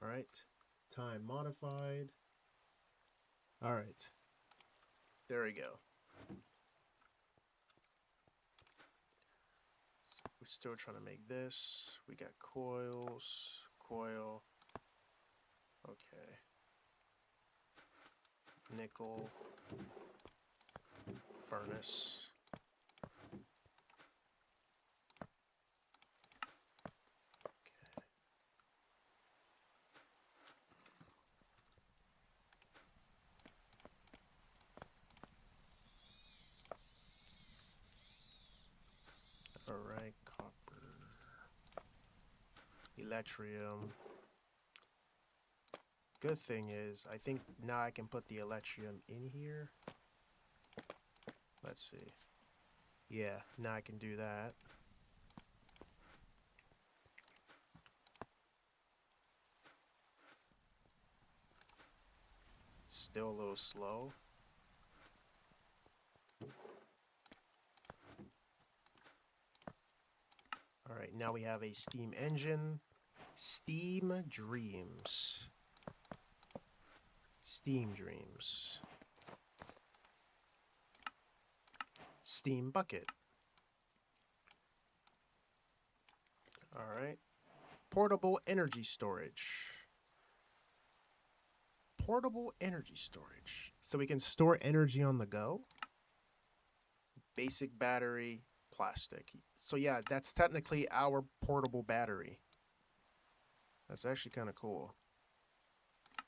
Alright. Time modified. Alright. There we go. We're still trying to make this. We got coils. Coil. Okay. Nickel. Furnace. Electrium. Good thing is, I think now I can put the Electrium in here. Let's see. Yeah, now I can do that. Still a little slow. Alright, now we have a steam engine. Steam Dreams. Steam Dreams. Steam Bucket. Alright. Portable energy storage. Portable energy storage. So we can store energy on the go. Basic battery, plastic. So yeah, that's technically our portable battery. That's actually kind of cool.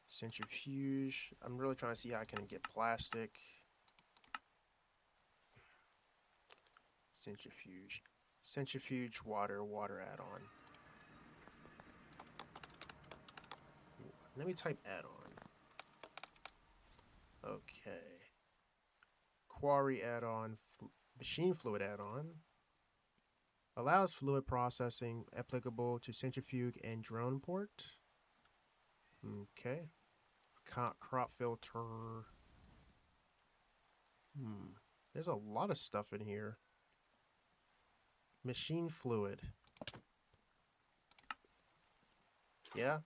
Centrifuge. I'm really trying to see how I can get plastic. Centrifuge. Centrifuge water add-on. Let me type add-on. Okay. Quarry add-on. Machine fluid add-on. Allows fluid processing applicable to centrifuge and drone port. Okay. Crop filter. There's a lot of stuff in here. Machine fluid. Yeah.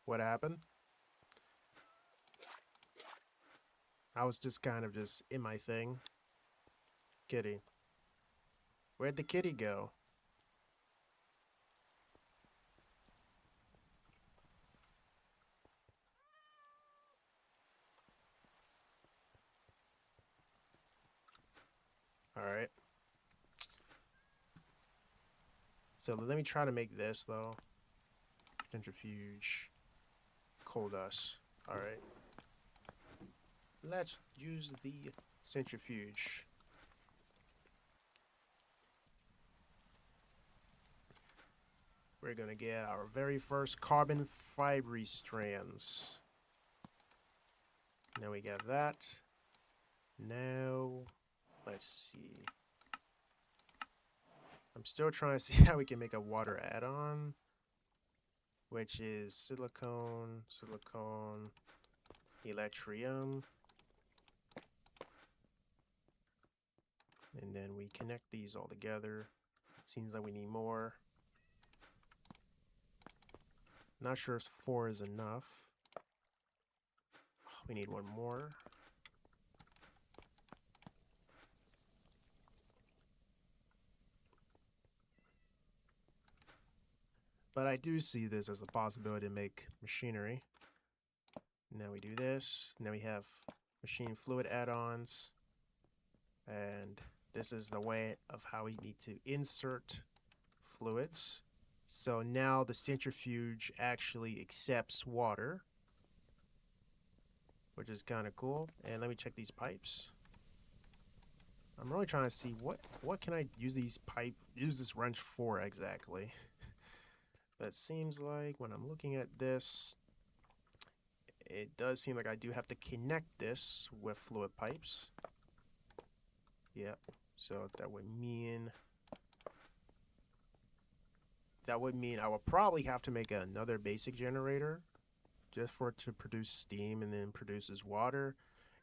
What happened? I was just kind of just in my thing. Kitty. Where'd the kitty go? Alright. So let me try to make this though. Centrifuge. Coal dust. Alright. Let's use the centrifuge. We're gonna get our very first carbon fiber strands. Now we got that. Now, let's see. I'm still trying to see how we can make a water add-on, which is silicone, electrium. And then we connect these all together. Seems like we need more. Not sure if 4 is enough. We need one more. But I do see this as a possibility to make machinery. Now we do this. Now we have machine fluid add-ons. And this is the way of how we need to insert fluids. So now the centrifuge actually accepts water, which is kind of cool. And let me check these pipes. I'm really trying to see what can I use this wrench for exactly. But it seems like when I'm looking at this, it does seem like I do have to connect this with fluid pipes. Yep. So that would mean I will probably have to make another basic generator just for it to produce steam and then produces water.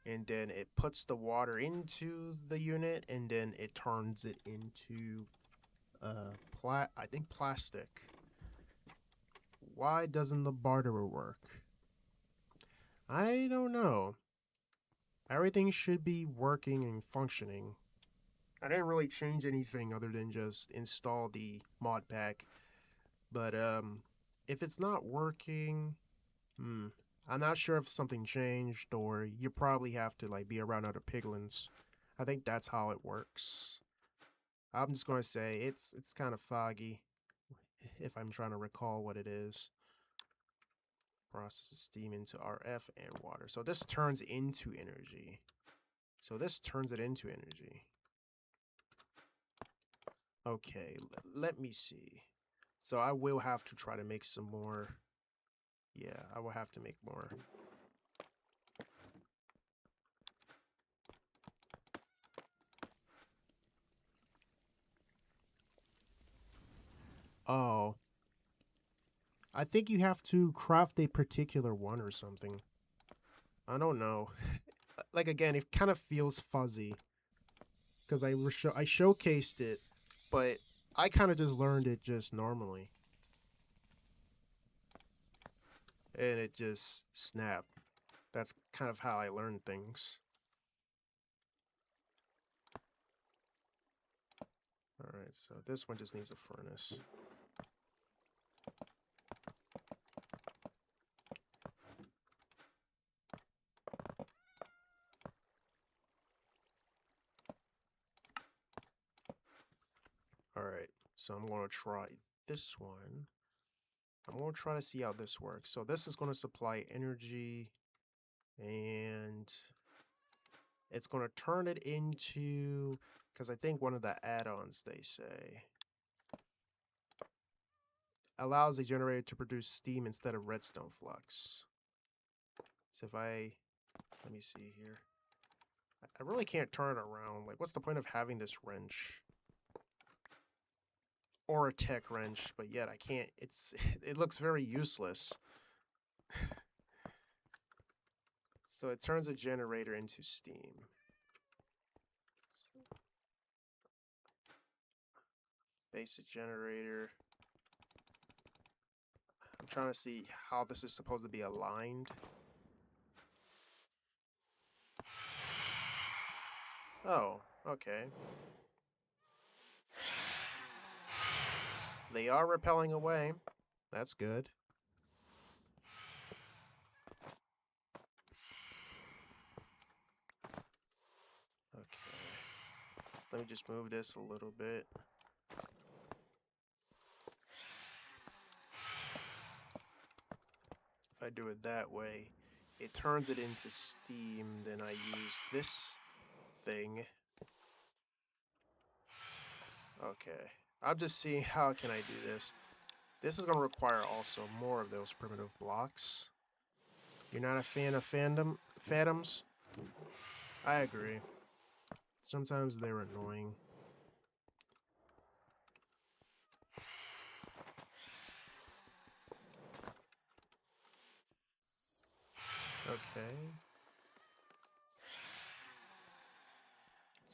And then it puts the water into the unit and then it turns it into I think plastic. Why doesn't the barterer work? I don't know. Everything should be working and functioning. I didn't really change anything other than just install the mod pack. But if it's not working, I'm not sure if something changed or you probably have to like be around other piglins. I think that's how it works. I'm just going to say it's kind of foggy if I'm trying to recall what it is. Processes steam into RF and water. So this turns into energy. So this turns it into energy. Okay, let me see. So I will have to try to make some more. Yeah, I will have to make more. Oh. I think you have to craft a particular one or something. I don't know. Like, again, it kind of feels fuzzy. Because I showcased it, but I kind of just learned it just normally. And it just snapped. That's kind of how I learned things. Alright, so this one just needs a furnace. Alright, so I'm going to try this one. I'm going to try to see how this works. So this is going to supply energy, and it's going to turn it into, because I think one of the add-ons, they say, allows the generator to produce steam instead of redstone flux. So if I, let me see here. I really can't turn it around. Like, what's the point of having this wrench? Oritech wrench, but yet I can't, it looks very useless. So it turns a generator into steam. Basic generator. I'm trying to see how this is supposed to be aligned. Oh, okay. They are repelling away. That's good. Okay. So let me just move this a little bit. If I do it that way, it turns it into steam. Then I use this thing. Okay. I'm just seeing how can I do this. This is going to require also more of those primitive blocks. You're not a fan of phantoms? I agree. Sometimes they're annoying. Okay.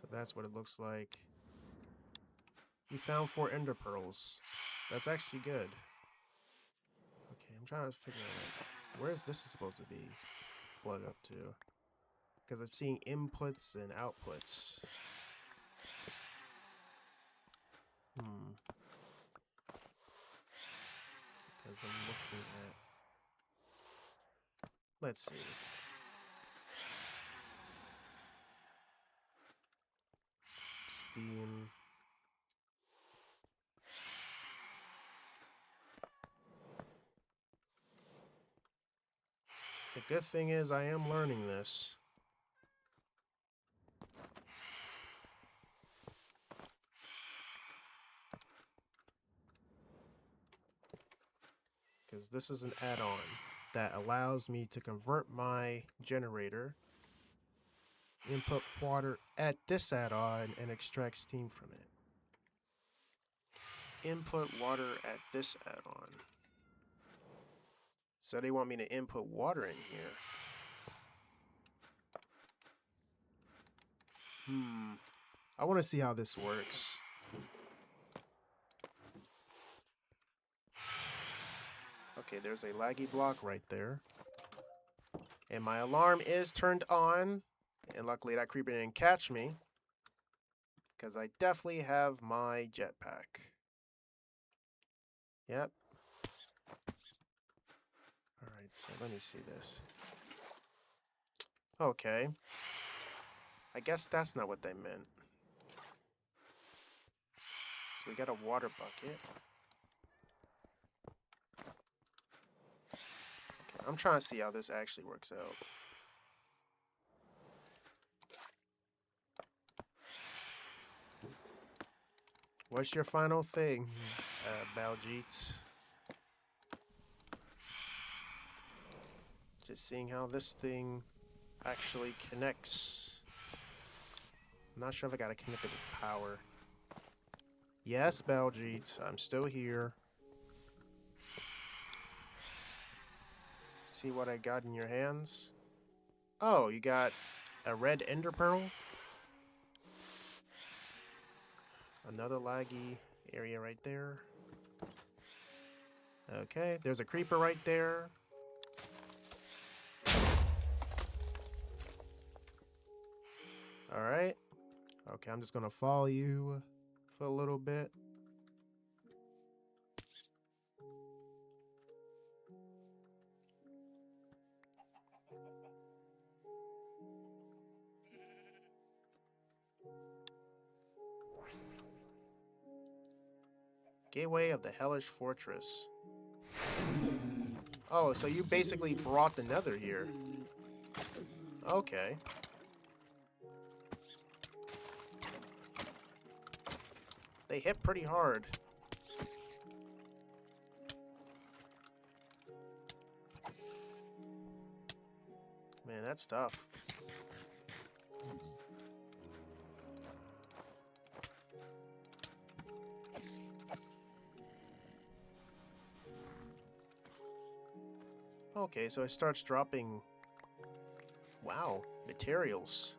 So that's what it looks like. You found 4 ender pearls. That's actually good. Okay, I'm trying to figure out, like, where is this supposed to be plugged up to? Because I'm seeing inputs and outputs. Because I'm looking at... Let's see. Steam. The good thing is I am learning this. Because this is an add-on that allows me to convert my generator, input water at this add-on, and extract steam from it. Input water at this add-on. So they want me to input water in here. I want to see how this works. Okay, there's a laggy block right there. And my alarm is turned on. And luckily that creeper didn't catch me, because I definitely have my jetpack. Yep. Alright, so let me see this. Okay. I guess that's not what they meant. So we got a water bucket. Okay, I'm trying to see how this actually works out. What's your final thing, Baljeet? Just seeing how this thing actually connects. I'm not sure if I gotta connect it with power. Yes, Baljeet, I'm still here. See what I got in your hands? Oh, you got a red ender pearl? Another laggy area right there. Okay, there's a creeper right there. Alright. Okay, I'm just gonna follow you for a little bit. Gateway of the Hellish Fortress. Oh, so you basically brought the Nether here. Okay. They hit pretty hard. Man, that's tough. Okay, so it starts dropping... Wow, materials.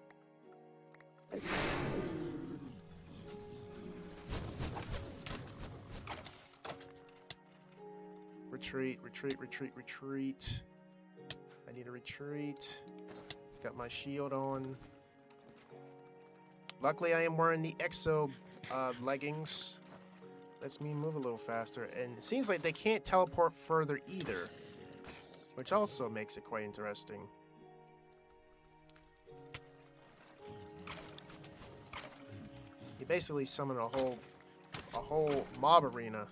Retreat, retreat, retreat, retreat. I need to retreat. Got my shield on. Luckily, I am wearing the exo leggings. Lets me move a little faster. And it seems like they can't teleport further either, which also makes it quite interesting. You basically summon a whole mob arena.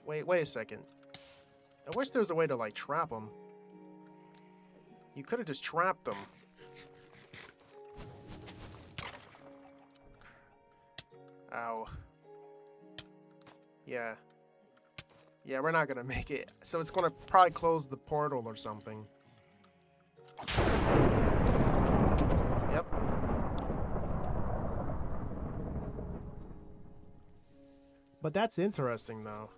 Wait a second. I wish there was a way to, like, trap them. You could have just trapped them. Ow. Yeah. Yeah, we're not gonna make it. So it's gonna probably close the portal or something. Yep. But that's interesting, though.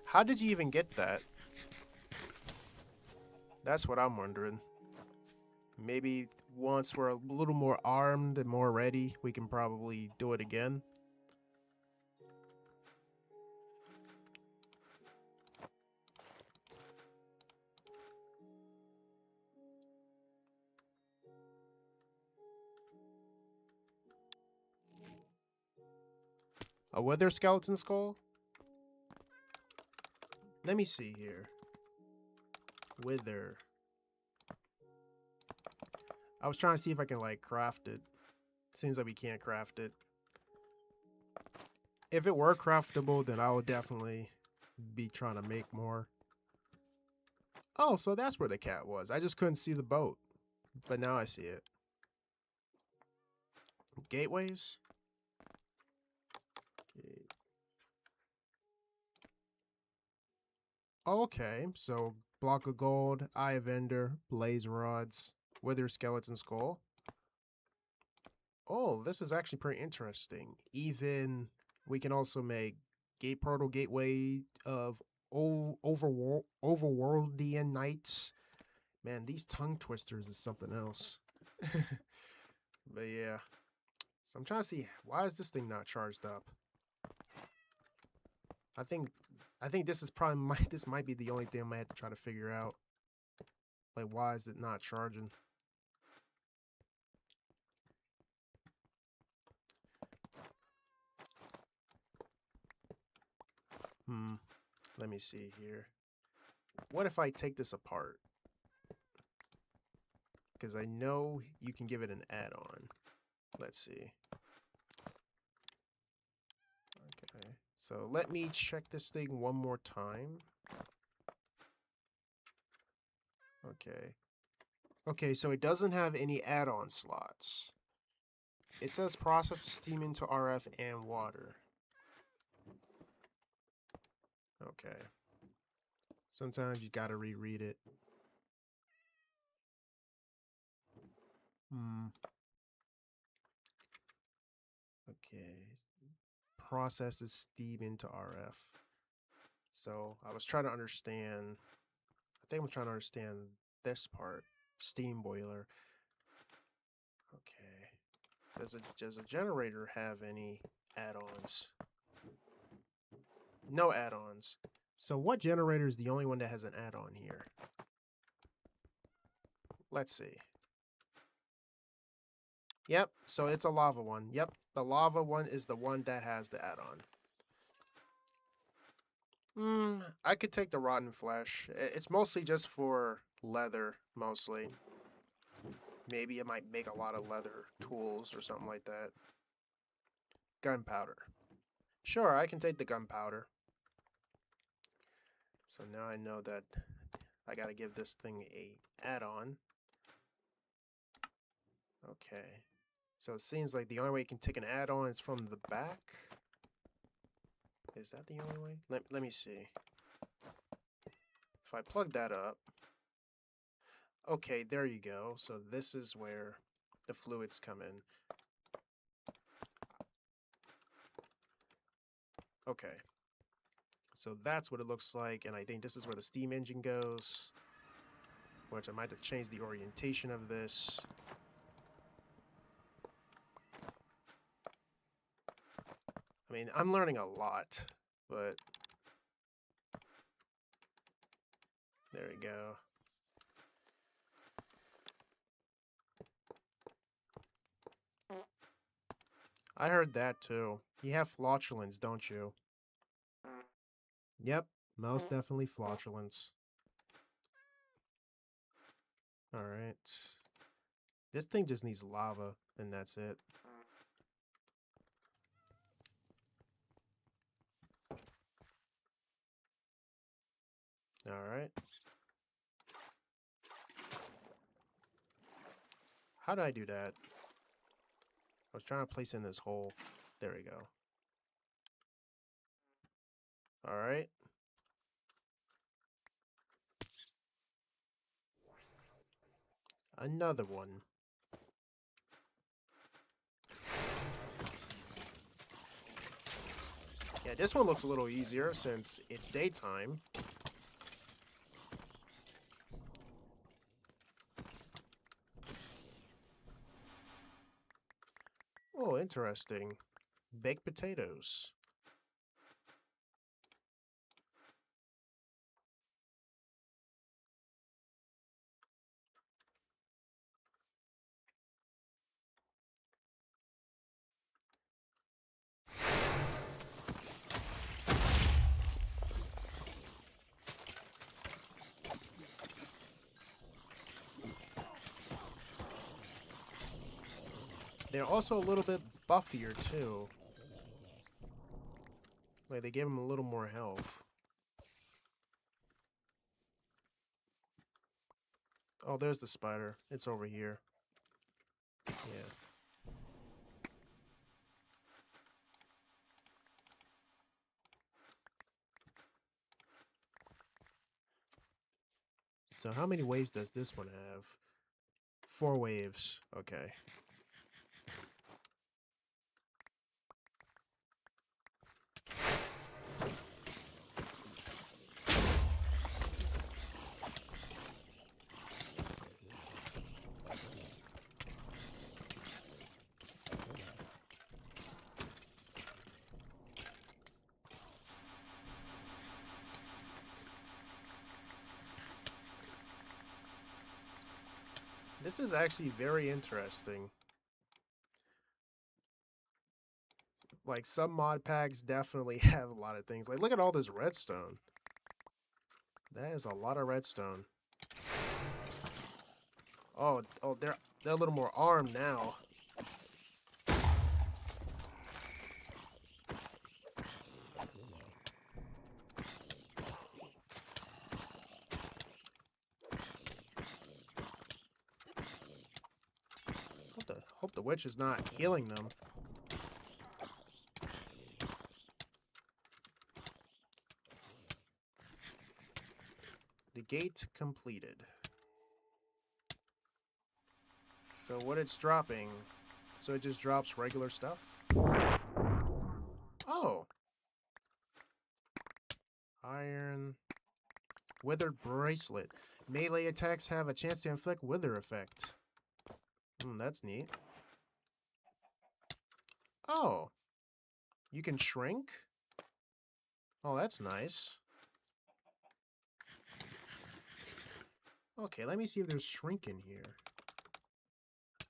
How did you even get that? That's what I'm wondering. Maybe once we're a little more armed and more ready, we can probably do it again. A wither skeleton skull? Let me see here. Wither. I was trying to see if I can, like, craft it. Seems like we can't craft it. If it were craftable, then I would definitely be trying to make more. Oh, so that's where the cat was. I just couldn't see the boat. But now I see it. Gateways? Okay, so block of gold, eye of ender, blaze rods, wither skeleton skull. Oh, this is actually pretty interesting. Even we can also make gate portal gateway of overworldian knights. Man, these tongue twisters is something else. But yeah, so I'm trying to see, why is this thing not charged up? I think this is probably this might be the only thing I might have to try to figure out. Like, why is it not charging? Let me see here. What if I take this apart? Because I know you can give it an add-on. Let's see. Okay, so let me check this thing one more time. Okay. Okay, so it doesn't have any add-on slots. It says process steam into RF and water. Okay. Sometimes you gotta reread it. Okay. Processes steam into RF. So I was trying to understand. I think I'm trying to understand this part. Steam boiler. Okay. Does a generator have any add-ons? No add-ons. So what generator is the only one that has an add-on here? Let's see. Yep, so it's a lava one. Yep, the lava one is the one that has the add-on. I could take the rotten flesh. It's mostly just for leather, mostly. Maybe it might make a lot of leather tools or something like that. Gunpowder. Sure, I can take the gunpowder. So now I know that I gotta give this thing a add-on. Okay. So it seems like the only way you can take an add-on is from the back. Is that the only way? Let me see. If I plug that up. Okay, there you go. So this is where the fluids come in. Okay. So that's what it looks like, and I think this is where the steam engine goes. Which I might have changed the orientation of this. I mean, I'm learning a lot, but there we go. I heard that too. You have flatulence, don't you? Yep, most definitely flatulence. Alright. This thing just needs lava, and that's it. Alright. How did I do that? I was trying to place in this hole. There we go. Alright. Another one. Yeah, this one looks a little easier since it's daytime. Oh, interesting. Baked potatoes. They're also a little bit buffier, too. Like, they give them a little more health. Oh, there's the spider. It's over here. Yeah. So how many waves does this one have? 4 waves. Okay. This is actually very interesting. Like, some mod packs definitely have a lot of things. Like, look at all this redstone. That is a lot of redstone. Oh, they're a little more armed now. Hope the witch is not healing them. The gate completed. So what it's dropping, so it just drops regular stuff? Oh. Iron. Withered bracelet. Melee attacks have a chance to inflict wither effect. That's neat. Oh. You can shrink? Oh, that's nice. Okay, let me see if there's shrink in here.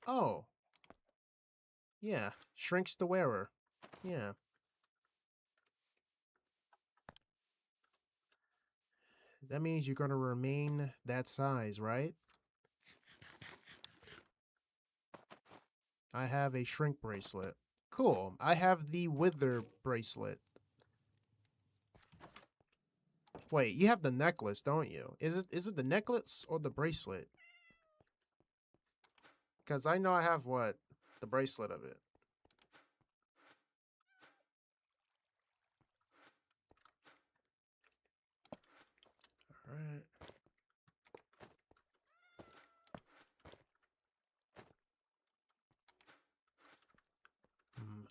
Oh. Yeah, shrinks the wearer. Yeah. That means you're going to remain that size, right? I have a shrink bracelet. Cool. I have the wither bracelet. Wait, you have the necklace, don't you? Is it the necklace or the bracelet? Because I know I have what? The bracelet of it. Alright.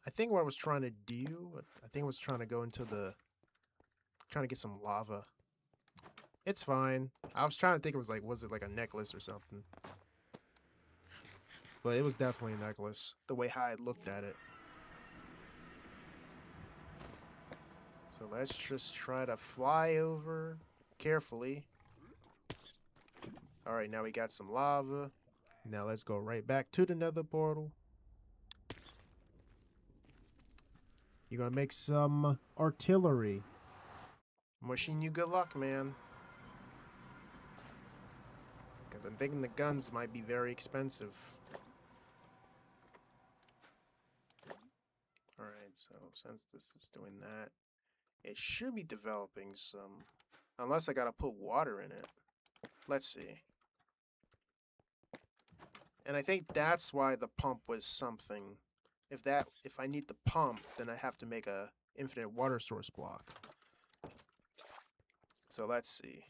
I think what I was trying to do, I think I was trying to go into the... Trying to get some lava. It's fine. I was trying to think it was like, was it like a necklace or something? But it was definitely a necklace. The way how I looked at it. So let's just try to fly over carefully. Alright, now we got some lava. Now let's go right back to the nether portal. You're gonna make some artillery. I'm wishing you good luck, man. Because I'm thinking the guns might be very expensive. Alright, so since this is doing that, it should be developing some... Unless I gotta put water in it. Let's see. And I think that's why the pump was something. If I need the pump, then I have to make a infinite water source block. So let's see.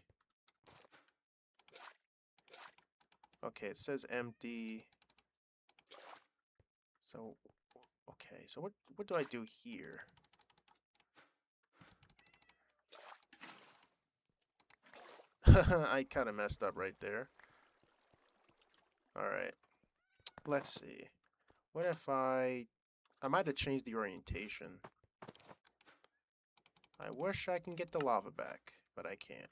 Okay, it says empty. So, okay, so what do I do here? I kind of messed up right there. Alright. Let's see. What if I might have changed the orientation. I wish I can get the lava back, but I can't.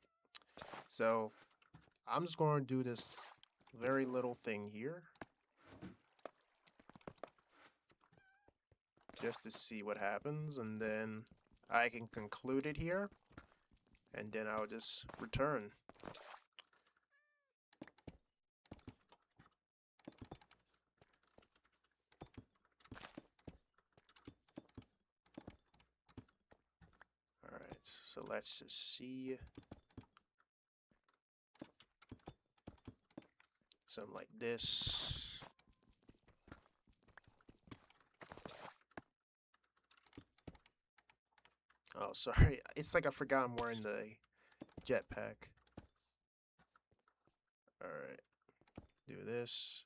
So, I'm just going to do this very little thing here. Just to see what happens, and then I can conclude it here. And then I'll just return. Alright, so let's just see. Something like this. Oh, sorry. It's like I forgot I'm wearing the jetpack. Alright. Do this.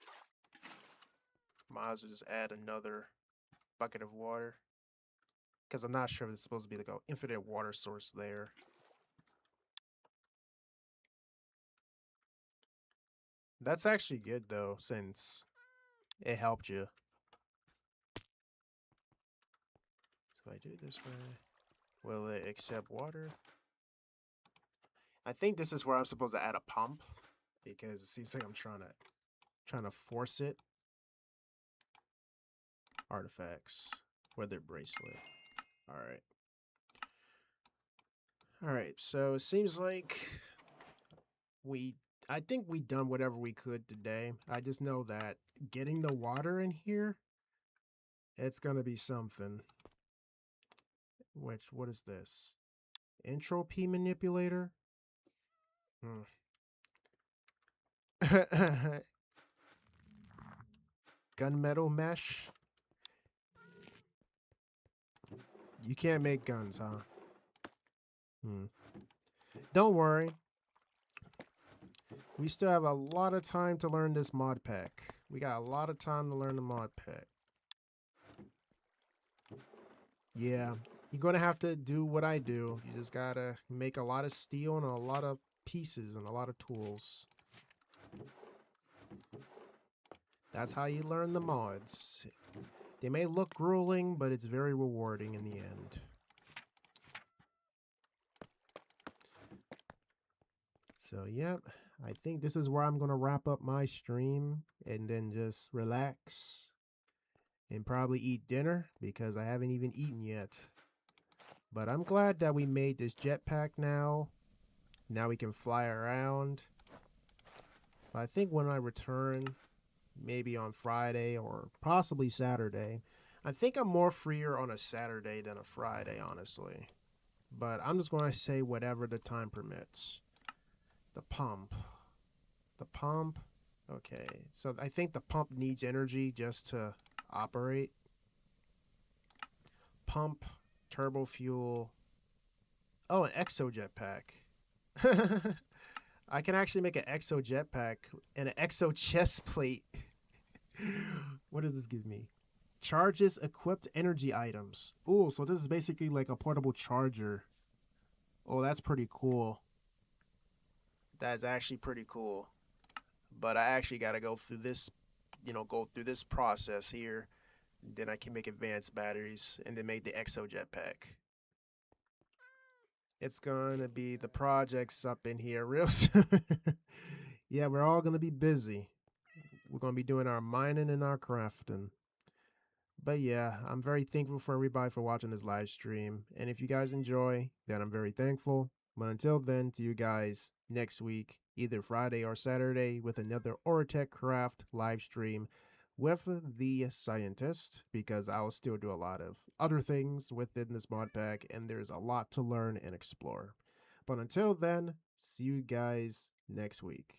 Might as well just add another bucket of water. Because I'm not sure if it's supposed to be like an infinite water source there. That's actually good though, since it helped you. So if I do it this way, will it accept water? I think this is where I'm supposed to add a pump, because it seems like I'm trying to force it. Artifacts, weather bracelet. Alright. Alright, so it seems like I think we done whatever we could today. I just know that getting the water in here, it's gonna be something. What is this? Entropy manipulator? gunmetal mesh. You can't make guns, huh? Don't worry. We still have a lot of time to learn this mod pack. We got a lot of time to learn the mod pack. Yeah, you're gonna have to do what I do. You just gotta make a lot of steel and a lot of pieces and a lot of tools. That's how you learn the mods. They may look grueling, but it's very rewarding in the end. So, yep, I think this is where I'm going to wrap up my stream and then just relax and probably eat dinner because I haven't even eaten yet. But I'm glad that we made this jetpack now. Now we can fly around. I think when I return, maybe on Friday or possibly Saturday, I think I'm more freer on a Saturday than a Friday, honestly. But I'm just going to say whatever the time permits. The pump. The pump. Okay, so I think the pump needs energy just to operate. Pump, turbo fuel. Oh, an exo jetpack. I can actually make an exo jetpack and an exo chest plate. What does this give me? Charges equipped energy items. Ooh, so this is basically like a portable charger. Oh, that's pretty cool. That's actually pretty cool. But I actually got to go through this, go through this process here. Then I can make advanced batteries and then make the exo jetpack. It's going to be the projects up in here real soon. Yeah, we're all going to be busy. We're going to be doing our mining and our crafting. But yeah, I'm very thankful for everybody for watching this live stream. And if you guys enjoy, then I'm very thankful. But until then, to you guys next week, either Friday or Saturday, with another OritechCraft live stream with the scientist, because I'll still do a lot of other things within this mod pack, and there's a lot to learn and explore. But until then, see you guys next week.